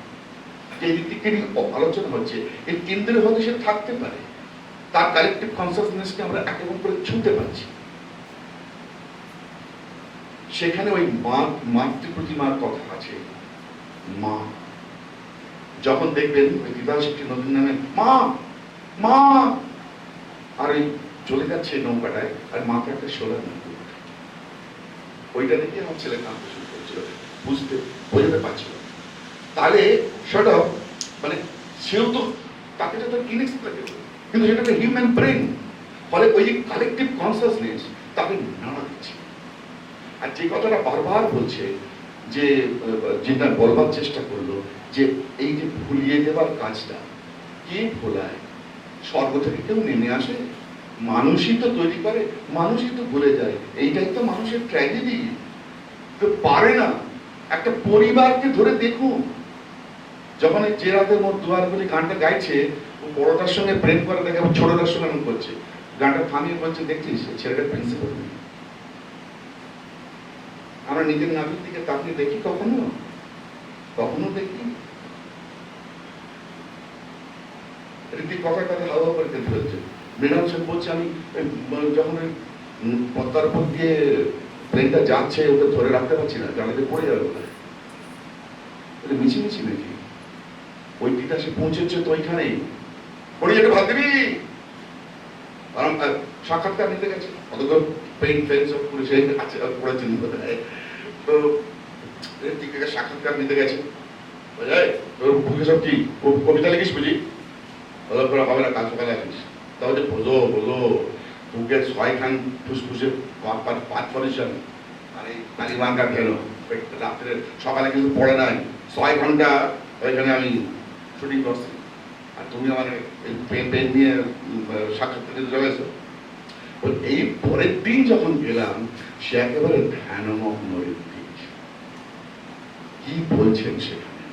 Speaker 4: এই দিকে নিয়ে আলোচনা হচ্ছে, এর কেন্দ্রে হয়তো সে থাকতে পারে, তার কালেকটিভ কনসাসনেসকে আমরা একেবারে করে ছুঁতে পারছি। সেখানে ওই মাতৃ প্রতিমার কথা আছে, মা যখন দেখবেন ওই বিবাহী নদীর নামে মা মা, আর ওই চলে যাচ্ছে নৌকাটায়, আর মাকে একটা সোলার না, ওইটা দেখে আমার ছেলে কাঁদতে শুরু করছিল, বোঝাতে পারছিল। তাহলে সেটা মানে সেও তো তাকে তো ইনএক্সপ্লেনেবল, কিন্তু সেটা একটা হিউম্যান ব্রেন, ফলে ওই যে কালেকটিভ কনসাসনেস তাকে নাড়া দিচ্ছে। আর যে কথাটা বারবার বলছে, যে যেটা বলবার চেষ্টা করলো, যে এই যে ভুলিয়ে দেওয়ার কাজটা কে ভোলায়? স্বর্গ থেকে কেউ নেমে আসে? মানুষই তো তৈরি করে, মানুষই তো ভুলে যায়। এইটাই তো মানুষের ট্র্যাজেডি, তো পারে না। একটা পরিবারকে ধরে দেখুন, যখন এই যে রাতের মোর দুয়ারগুলি গানটা গাইছে, ও বড়টার সঙ্গে প্রেম করে দেখে ছোটটার সঙ্গে এমন করছে, গানটা থামিয়ে বলছে, দেখছিস ছেলেটা প্রিন্সিপাল। আমরা নিজের নামের দিকে তাকিয়ে দেখি কখনো? কখনো দেখি? কথা কথা হাওয়া করে দেখতে হচ্ছে। মৃণাল সেন বলছে, আমি যখন ওই পদ্মার উপর দিয়ে প্লেনটা যাচ্ছে, ওকে ধরে রাখতে পারছি না, জানাতে পড়ে যাবে ওখানে। মিছিমিছি নাকি ওই তিতাসে পৌঁছেছে তো ওইখানেই পড়ে যেতে ভাব দিবি। সাক্ষাৎকার নিতে গেছে, অতগুলো পেন ফেন সব পুলিশে আছে, পড়েছেন বোধহয়। তো সাক্ষাৎকার নিতে গেছে, তোর বুকে সব কি কবিতা লিখিস বুঝি? হবে না, কাজ সকালে আসিস, তাহলে বোঝো বোঝো তোকে ছয়খান ফুসফুসে পাঁচ পজিশন আরে কালিমাঙ্গা কেন রাত্রে সকালে কিন্তু পড়ে নাই 6 ঘন্টা ওইখানে আমি শুটিং করছি আর তুমি আমার পেন নিয়ে সাক্ষাৎকারে চলেছো। এই পরের দিন যখন গেলাম সে একেবারে ধ্যানমগ্ন ঋত্বিক। কি বলছেন সেখানে?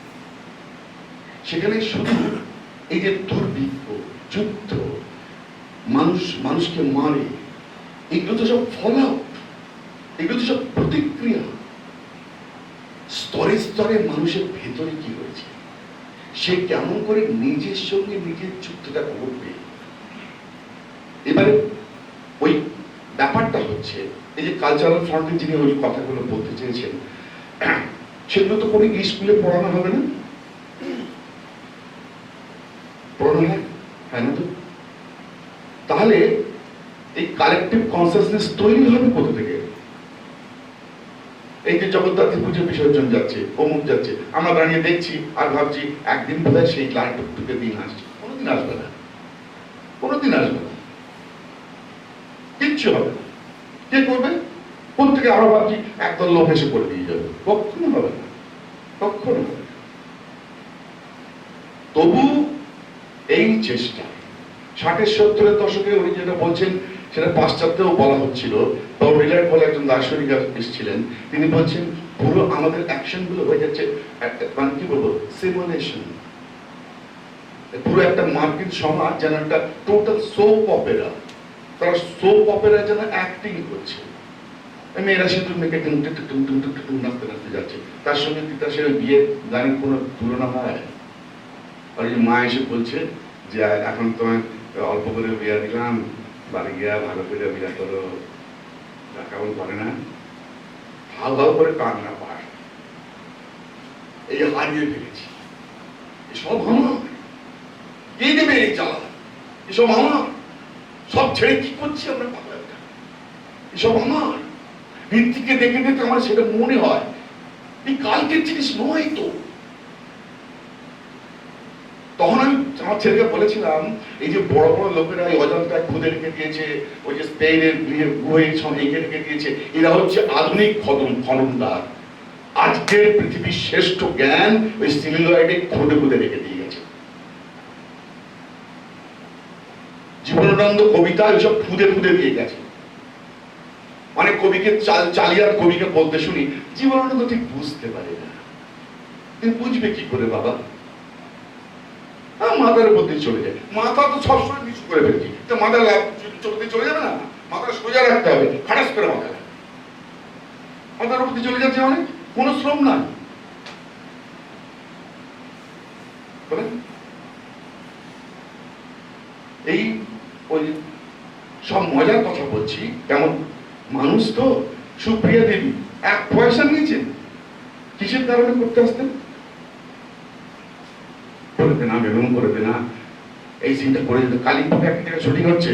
Speaker 4: সেখানে শুধু এই যে দুর্ভিক্ষ, যুদ্ধ, মানুষকে মারে, এগুলো তো সব ফলাউট, এগুলো তো সব প্রতিক্রিয়া। স্তরে স্তরে মানুষের ভেতরে কি হয়েছে, সে কেমন করে নিজের সঙ্গে নিজের যুদ্ধটা করবে। এবারে ওই ব্যাপারটা হচ্ছে এই যে কালচারাল ফ্রন্টে যিনি ওই কথাগুলো বলতে চেয়েছেন, সেগুলো তো কোনো স্কুলে পড়ানো হবে না, পড়ানো হয় না তো। তাহলে এই কালেকটিভ কনসিয়াসনেস তৈরি হবে কোথা থেকে? এই যে জগদ্ধাত্রী পুজো বিসর্জন যাচ্ছে, অমুক যাচ্ছে, আমরা দাঁড়িয়ে দেখছি আর ভাবছি একদিন বোধহয় সেই লাইটটুকে দিন আসছে। কোনোদিন আসবে না, কোনোদিন আসবে না, কিচ্ছু হবে না। কে করবে? প্রত্যেকে আরো ভাবছি একদল লোক এসে করে দিয়ে যাবে। কখনো হবে না, কখনো হবে না। তবু এই চেষ্টা 60-70-এর দশকে উনি যেটা বলছেন সেটা পাশ্চাত্যেও বলা হচ্ছিল। বাউডিলার্ড বলে একজন দার্শনিক এসেছিলেন, তিনি বলছেন পুরো আমাদের অ্যাকশন গুলো হয়ে যাচ্ছে মানে কি বলবো, সিমুলেশন। পুরো একটা মার্কিন সমাজ যেন একটা টোটাল সোপ অপেরা, তারা সোপ অপেরা যেন অ্যাক্টিং করছে। মেয়েরা সিঁদুর মেখে নাচতে নাচতে যাচ্ছে, তার সঙ্গে তিতাসের বিয়ের গানের কোনো তুলনা হয়? আর যে মা এসে বলছে যে এখন তোমার অল্প করে বিয়া দিলাম, বাড়ি গিয়া ভালো করে বিয়া করো, কেমন করে না, ভালো ভালো করে কান্না পায়। এই হারিয়ে ফেলেছি, এসব আমার, কে দেবে এই জ্বালা, এসব আমার, সব ছেড়ে কি করছি আমরা পাগলাটা, এসব আমার। ঋত্বিককে দেখে দেখে আমার সেটা মনে হয় এই কালকের জিনিস নয় তো। তখন আমি আমার ছেলেকে বলেছিলাম এই যে বড় বড় লোকেরা এই অজন্তায় খুদে রেখে দিয়েছে, ওই যে স্পেনের গুহের সঙ্গে এঁকে রেখে দিয়েছে, এরা হচ্ছে আধুনিক খননদার। আজকের পৃথিবীর শ্রেষ্ঠ জ্ঞান ওই সিলুলয়েডে খুদে খুদে রেখে দিয়ে গেছে। জীবনানন্দ কবিতা ওইসব খুদে খুদে দিয়ে গেছে। অনেক কবিকে চালিয়ার কবিকে বলতে শুনি জীবনানন্দ ঠিক বুঝতে পারে না। তিনি বুঝবে কি করে বাবা? মাথার উপর দিয়ে চলে যায়, মাথা তো সবসময় নিচু করে ফেলছি, তো মাথা চোখে চলে যাবে না, মাথা সোজা রাখতে হবে, খাটাস করে মাথার উপর দিয়ে চলে যাচ্ছে, মানে কোনো শ্রম নাই। এই ওই সব মজার কথা বলছি, কেমন মানুষ তো। সুপ্রিয়া দেবী 1 পয়সা নিয়েছেন, কিসের কারণে করতে আসতেন? করে দে না, বেরোন করে দে না, এই সিনটা করে দিতে। কালিম্পংয়ে একটা জায়গায় শুটিং হচ্ছে,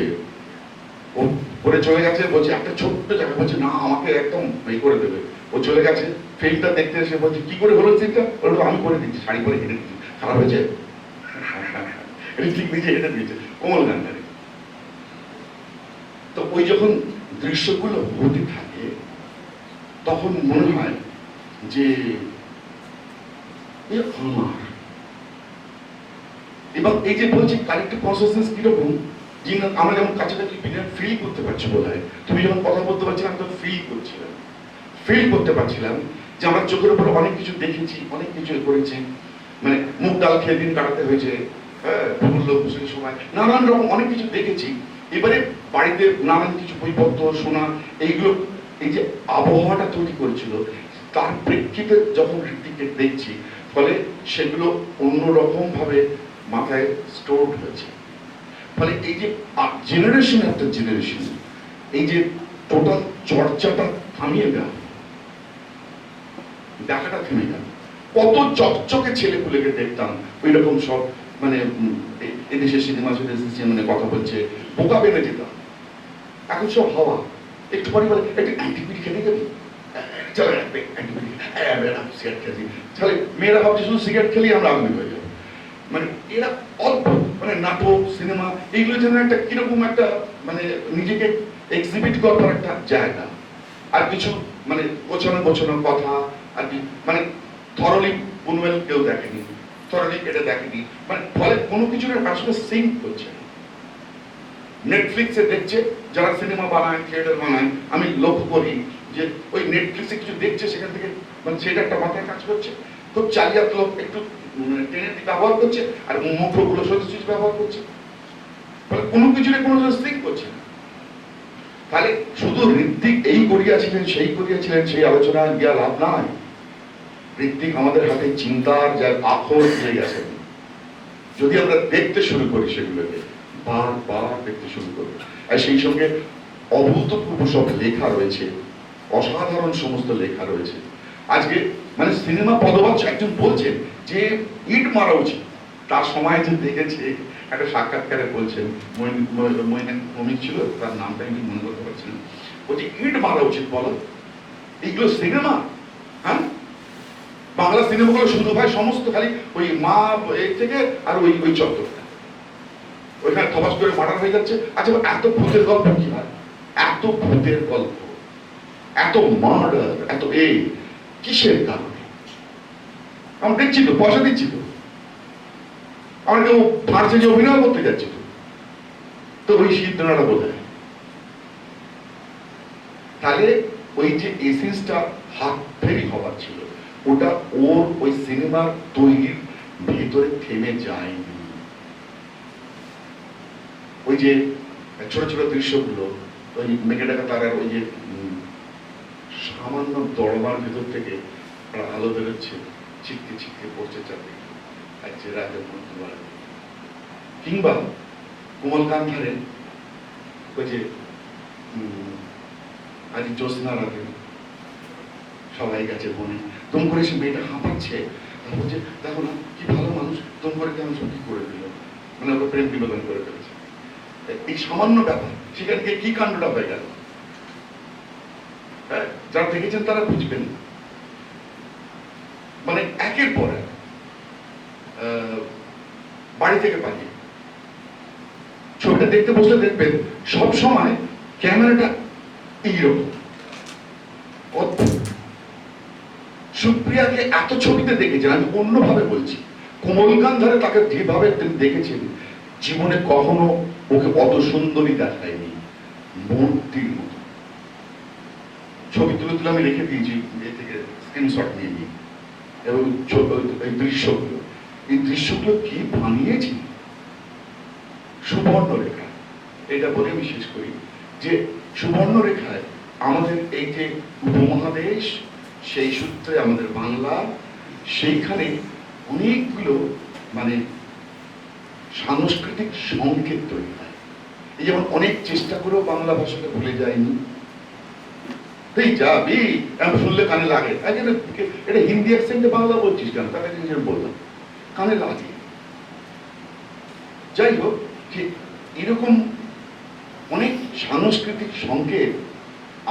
Speaker 4: ও করে চলে গেছে, বলছে একটা ছোট্ট জায়গা, বলছে না আমাকে একদম এই করে দেবে। ও চলে গেছে, ফিল্মটা দেখতে এসে বলছে কি করে হলো সিনটা? বললো আমি করে দিচ্ছি, শাড়ি পরে হেঁটে দিচ্ছি। খারাপ হয়েছে? ঠিক নিজে হেঁটে দিয়েছে কোমল গান্ধারী। তো ওই যখন দৃশ্যগুলো হতে থাকে তখন মনে হয় যে আমার, এবং এই যে বলছি কালেক্টিভ কনসিয়াসনেস কিরকম, আমরা যেমন কাছাকাছি ফিল করতে পারছি বোধ হয়। তুমি যখন কথা বলতে পারছি আমি তো ফিল করতে পারছিলাম যে আমার চোখের উপর অনেক কিছু দেখেছি, অনেক কিছু করেছি। মানে মুখ ডাল খেয়ে দিন কাটাতে হয়েছে, হ্যাঁ, সময় নানান রকম অনেক কিছু দেখেছি। এবারে বাড়িতে নানান কিছু বইপত্র শোনা, এইগুলো এই যে আবহাওয়াটা তৈরি করেছিল, তার প্রেক্ষিতে যখন ঋত্বিককে দেখছি, ফলে সেগুলো অন্যরকম ভাবে মাথায় স্টোর হয়েছে। ফলে এই যে জেনারেশন একটা জেনারেশন, এই যে টোটাল চর্চাটা থামিয়ে দেখাটা থেমে গেল। কত চকচকে ছেলেপুলেকে দেখতাম ওই রকম সব, মানে এদেশের সিনেমা মানে কথা বলছে, বোকা বেড়ে যেতাম। এখন সব হাওয়া, একটু পরে বলে একটু অ্যান্টিবিটি খেতে যাবি, চলো সিগারেট খেয়েছি, তাহলে মেয়েরা ভাবছে শুধু সিগারেট খেলেই আমরা আগুন হয়ে যাবো। মানে এরা অল্প মানে নাটক সিনেমা এইগুলো যেন একটা কিরকম একটা মানে নিজেকে এক্সিবিট করবার একটা জায়গা, আর কিছু মানে গোছানো গোছানো কথা আর কি, মানে থরলি বুনওয়েল কেউ দেখেনি, থরলি এটা দেখেনি, মানে ফলে কোনো কিছুর আসলে সিঙ্ক করছে না। নেটফ্লিক্সে দেখছে যারা সিনেমা বানায় থিয়েটার বানায়, আমি লক্ষ্য করি যে ওই নেটফ্লিক্সে কিছু দেখছে সেখান থেকে মানে সেটা একটা মাথায় কাজ করছে, খুব চালিয়াত লোক একটু টেনের দিকে ব্যবহার করছে আর মুখগুলো সোজাসুজি ব্যবহার করছে, ফলে কোনো কিছুরে কোনো সিঙ্ক করছে না। তাহলে শুধু ঋত্বিক এই করিয়াছিলেন সেই করিয়াছিলেন সেই আলোচনা গিয়া লাভ নাই। ঋত্বিক আমাদের হাতে চিন্তার যার আখর দিয়ে গেছেন, যদি আমরা দেখতে শুরু করি সেগুলোকে বারবার দেখতে শুরু করি, আর সেই সঙ্গে অভূতপূর্ব সব লেখা রয়েছে, অসাধারণ সমস্ত লেখা রয়েছে। আজকে মানে সিনেমা পদবাচ্য একজন বলছেন যে ইট মারা উচিত, তার সময় যে দেখেছে একটা সাক্ষাৎকারে বলছেন, মমিন ছিল তার নামটা আমি মনে করতে পারছি না, বলছে ইট মারা উচিত। বলো এইগুলো সিনেমা? হ্যাঁ, বাংলা সিনেমাগুলো শুধু ভাই সমস্ত খালি ওই মা এর থেকে আর ওই ওই চত্বরটা ওইখানে থবাস করে মার্ডার হয়ে যাচ্ছে। আচ্ছা এত ভূতের গল্প কি হয়, এত ভূতের গল্প, এত মার্ডার, এত এই কিসের কারণে? আমরা দেখছি তো, পয়সা দিচ্ছি তো, আমরা কেউ ফার্সে যে অভিনয় করতে যাচ্ছি তো ওই সিদ্ধান্তটা বোঝায়। তাহলে ওই যে এসেন্সটা হাত ফেরি হবার ছিল ওটা ওর ওই সিনেমার তৈরির ভেতরে থেমে যায়নি। ওই যে ছোট ছোট দৃশ্যগুলো, ওই মেঘে ডাকা তারার ওই যে সামান্য দরবার ভেতর থেকে আলো বেরোচ্ছে, ছিটকে ছিটকে পড়ছে চারদিকে, আর যে রাজা মন্ত্রী, কিংবা কোমলকান্ত ধারে ওই যে আজ জ্যোৎস্না রাতে সবাই গেছে বনে, তুম করে সে মেয়েটা হাঁপাচ্ছে, বলছে দেখো না কি ভালো মানুষ, তুম করে কেমন সব কি করে দিল, মানে ওকে প্রেম বিনোদন করে ফেলেছে। এই সামান্য ব্যাপার সেখান থেকে কি কাণ্ডটা হয়ে গেল, হ্যাঁ যারা দেখেছেন তারা বুঝবেন। মানে একের পর এক বাড়ি থেকে পালিয়ে ছবিটা দেখতে বসলে দেখবেন সব সময় ক্যামেরাটা এইরকম অদ্ভুত। সুপ্রিয়াকে এত ছবিতে দেখেছেন, আমি অন্যভাবে বলছি, কোমলকান্ত ধারে তাকে যেভাবে তিনি দেখেছেন জীবনে কখনো ওকে অত সুন্দরী দেখায়নি, মূর্তির মতো। ছবি তুলে তুলে আমি রেখে দিয়েছি, এ থেকে স্ক্রিনশট নিয়ে নিই, এবং এই দৃশ্যগুলো, এই দৃশ্যগুলো কি বানিয়েছি সুবর্ণরেখা। এটা বলে আমি শেষ করি যে সুবর্ণরেখায় আমাদের এই যে উপমহাদেশ, সেই সূত্রে আমাদের বাংলা, সেইখানে অনেকগুলো মানে সাংস্কৃতিক সংকেত তৈরি হয়। এই যেমন অনেক চেষ্টা করেও বাংলা ভাষাকে ভুলে যায়নি, তুই যাবি এমন শুনলে কানে লাগে, এটা হিন্দি অ্যাকসেন্টে বাংলা বলছিস কেন, তাকে বললাম কানে লাগে। যাই হোক, ঠিক এরকম অনেক সাংস্কৃতিক সংকেত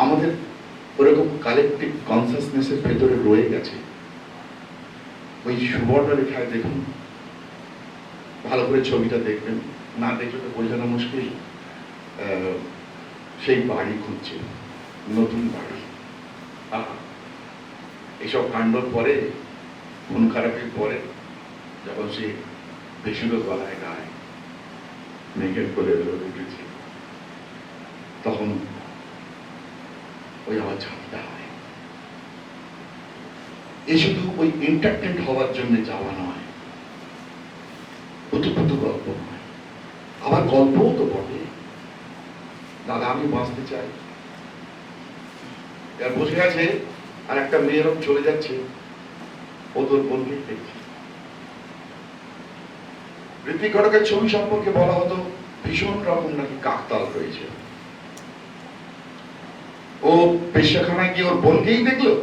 Speaker 4: আমাদের ওরকম কালেকটিভ কনসাসনেসের ভেতরে রয়ে গেছে। ওই সুবর্ণরেখায় দেখুন, ভালো করে ছবিটা দেখবেন, না দেখলে তো বোঝানো মুশকিল। সেই বাড়ি খুঁজছে, নতুন বাড়ি, এইসব কাণ্ডর পরে, খুন খারাপের পরে যখন সে বেশিরও গলায় গায় মেঘের কোলে উঠেছে, তখন ওই আমার ঝাঁপটা হয়। এ শুধু ওই এন্টারটেন্ট হওয়ার জন্য যাওয়া নয়, পুতু গল্প নয়, আবার গল্পও তো বটে। দাদা আমি বাঁচতে চাই, আর বসে আছে আর একটা মেয়েরও চলে যাচ্ছে, ও তোর বোনকেই দেখছে। ঋত্বিক ঘটকের ছবি সম্পর্কে বলা হতো ভীষণ রকম নাকি কাকতাল রয়েছে। ও পেশাখানায় গিয়ে ওর বোনকেই দেখলো,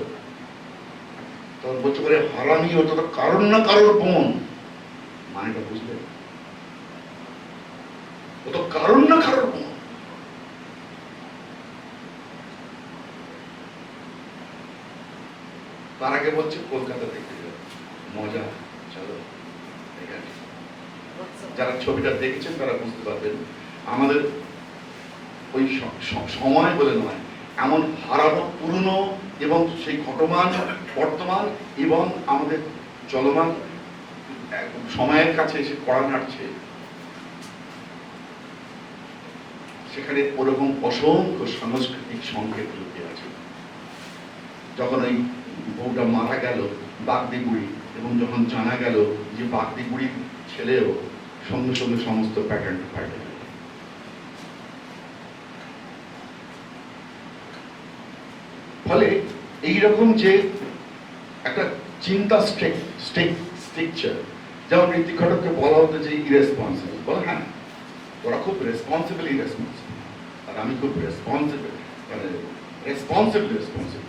Speaker 4: তখন বলছে করে হারামি, ও তো কারোর না কারোর বোন। মানেটা বুঝলে, ও তো কারোর না কারোর বোন। তার আগে বলছে কলকাতা দেখতে যাবে, মজা, চলো ঠিক আছে। যারা ছবিটা দেখেছেন তারা বুঝতে পারবেন আমাদের ওই সময় বলে নয়, এমন হারানো পুরনো এবং সেই ঘটমান বর্তমান এবং আমাদের চলমান সময়ের কাছে এসে কড়া নাড়ছে, সেখানে ওরকম অসংখ্য সাংস্কৃতিক সংকেত লুকিয়ে আছে। যখন ওই বউটা মারা গেল বাগদি বুড়ি, এবং যখন জানা গেল যে বাগদি বুড়ির ছেলেও, সঙ্গে সঙ্গে সমস্ত প্যাটার্ন পাল্টে গেল। ফলে এইরকম যে একটা চিন্তা স্ট্রাকচার, যেমন ঋত্বিক ঘটককে বলা হতো যে ইরেসপন্সিবল, বলে হ্যাঁ ওরা খুব রেসপন্সিবল ইরেসপন্সিবল, আর আমি খুব রেসপন্সিবল, মানে রেসপন্সিবল রেসপন্সিবল।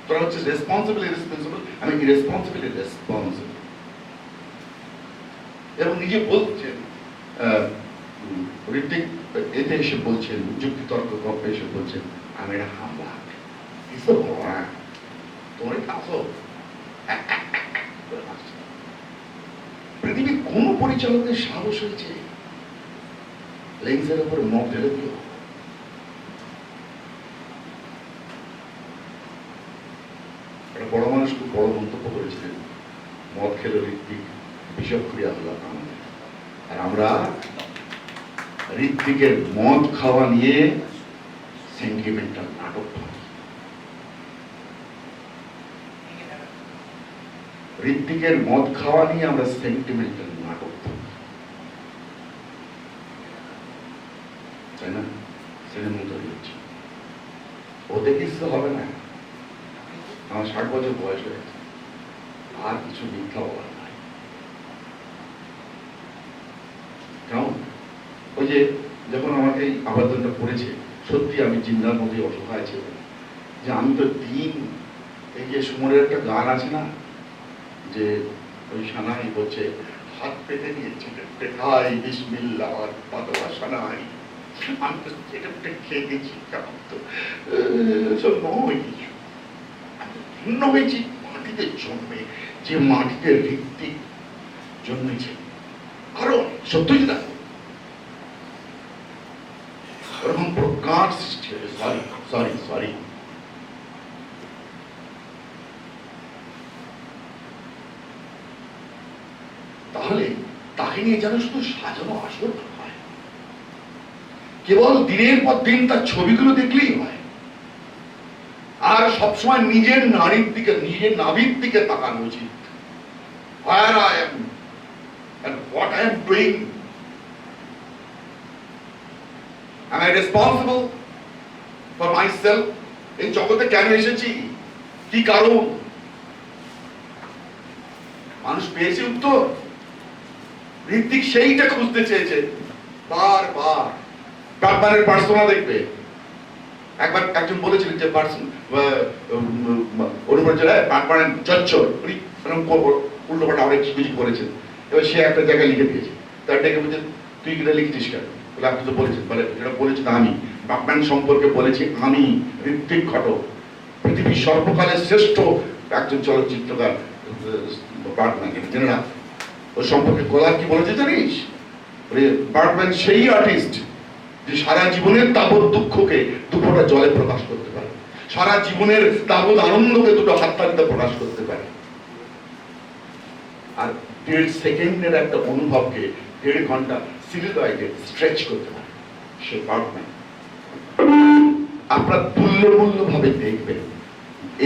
Speaker 4: তোরা হচ্ছে রেসপন্সিবল ইরেসপন্সিবল, আমি ইরেসপন্সিবল রেসপন্সিবল। এবং নিজে বলছেন ঋত্বিক এতে এসে বলছেন, যুক্তিতর্ক গল্পে এসে বলছেন, আমি এটা হামলা এসব হওয়া তোমার কাছো। পৃথিবীর কোন পরিচালকের সাহস হয়েছে লেন্সের উপর মদ ঢেলে দিও? একটা বড় মানুষ খুব বড় মন্তব্য করেছিলেন, মদ খেলে ঋত্বিক বিষক্রিয়া হলো আমাদের। আর আমরা ঋত্বিকের মদ খাওয়া নিয়ে সেন্টিমেন্টাল নাটক ভাবি। ঋত্বিকের মদ খাওয়া নিয়ে আমরা সেন্টিমেন্টাল নাটক ভাবি, তাই না? সিনেমা তৈরি হচ্ছে, ওতে কিছু হবে না। আমার 60 বছর বয়স হয়ে গেছে, আর কিছু মিথ্যা বলার নাই। কেমন ওই যে যখন আমাকে এই আবেদনটা করেছে, সত্যি আমি চিন্তার মধ্যে অসহায় ছিল, যে আমি তো দিন এই যে সুমনের একটা গান আছে না, যে ওই সানাই বলছে হাত পেতে নিয়ে চেটে খাই বিসমিল্লাহ পাতলা সানাই, আমি তো চেটে খেয়ে গেছি। কেমন তো সব নয় কিছু, ধন্য হয়েছি মাটিতে জন্মে, যে মাটিতে ঋত্বিক জন্মেছে। আরো সত্যি না ওরকম প্রকার সৃষ্টি হয়েছে। সরি সরি সরি তাহলে তাকে নিয়ে যেন শুধু সাজানো আসর হয়, কেবল দিনের পর দিন তার ছবিগুলো দেখলেই হয়, আর সবসময় নিজের নারীর দিকে, নিজের নাভির দিকে তাকানো উচিত। Where I am and what I am doing. Am I responsible for myself? এই জগতে কেন এসেছি, কি কারণ? মানুষ পেয়েছে উত্তর। ঋত্বিক সেইটা খুঁজতে চেয়েছে বারবার। ব্যাটম্যানের পার্সোনা দেখবে, একবার একজন বলেছিলেন যে ব্যাটম্যান চচ্চর, উনি উল্টো পাল্টা অনেক কিছু করেছেন। এবার সে একটা জায়গায় লিখে দিয়েছে, তার ডেকে বলছে তুই কিনা লিখেছিস কেন? বলে আপনি তো বলেছেন, বলে যেটা বলেছেন আমি ব্যাটম্যান সম্পর্কে বলেছি, আমি ঋত্বিক ঘটক, পৃথিবীর সর্বকালের শ্রেষ্ঠ একজন চলচ্চিত্রকার ব্যাটম্যান, জেনে রাখ। ওর সম্পর্কে গোলার কি বলেছে জানিস? ব্যাটম্যান সেই আর্টিস্ট যে সারা জীবনের তাবৎ দুঃখকে দুপোটা জলে প্রকাশ করতে পারে, সারা জীবনের তাবৎ আনন্দকে দুটো হাততালিতে প্রকাশ করতে পারে, আর 1.5 সেকেন্ডের একটা অনুভবকে 1.5 ঘন্টা সিলিলয়েডে স্ট্রেচ করতে পারে। সে ব্যাটম্যান। আপনারা তুল্যমূল্য ভাবে দেখবেন,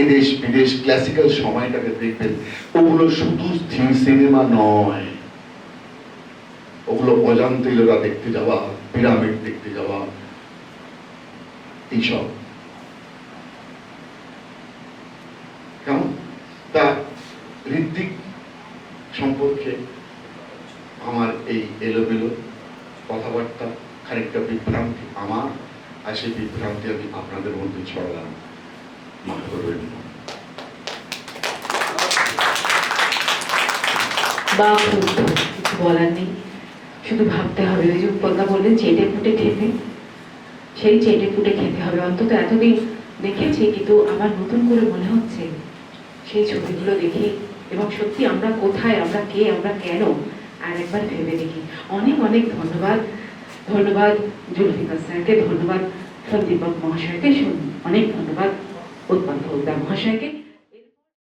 Speaker 4: এদেশ বিদেশ ক্লাসিক্যাল সময়টাকে দেখবেন, ওগুলো শুধু সিনেমা নয়, ওগুলো অজান্তে লোরা দেখতে যাওয়া, পিরামিড দেখতে যাওয়া, এইসব। কেমন তা ঋত্বিক সম্পর্কে আমার এই এলোমেলো কথাবার্তা, খানিকটা বিভ্রান্তি আমার, আর সেই বিভ্রান্তি আমি আপনাদের মধ্যে ছড়ালাম, মাফ করবেন।
Speaker 1: বা কিছু বলার নেই, শুধু ভাবতে হবে। ওই যে উপলতা বললেন চেটে ফুটে খেতে, সেই চেটে ফুটে খেতে হবে। অন্তত এতদিন দেখেছি, কিন্তু আমার নতুন করে মনে হচ্ছে সেই ছবিগুলো দেখে, এবং সত্যি আমরা কোথায়, আমরা কে, আমরা কেন, আর একবার ভেবে দেখি। অনেক অনেক ধন্যবাদ। ধন্যবাদ জুলফিকার স্যারকে, ধন্যবাদ সন্দীপক মহাশয়কে, অনেক ধন্যবাদ উৎপল ফৌজদার মহাশয়কে।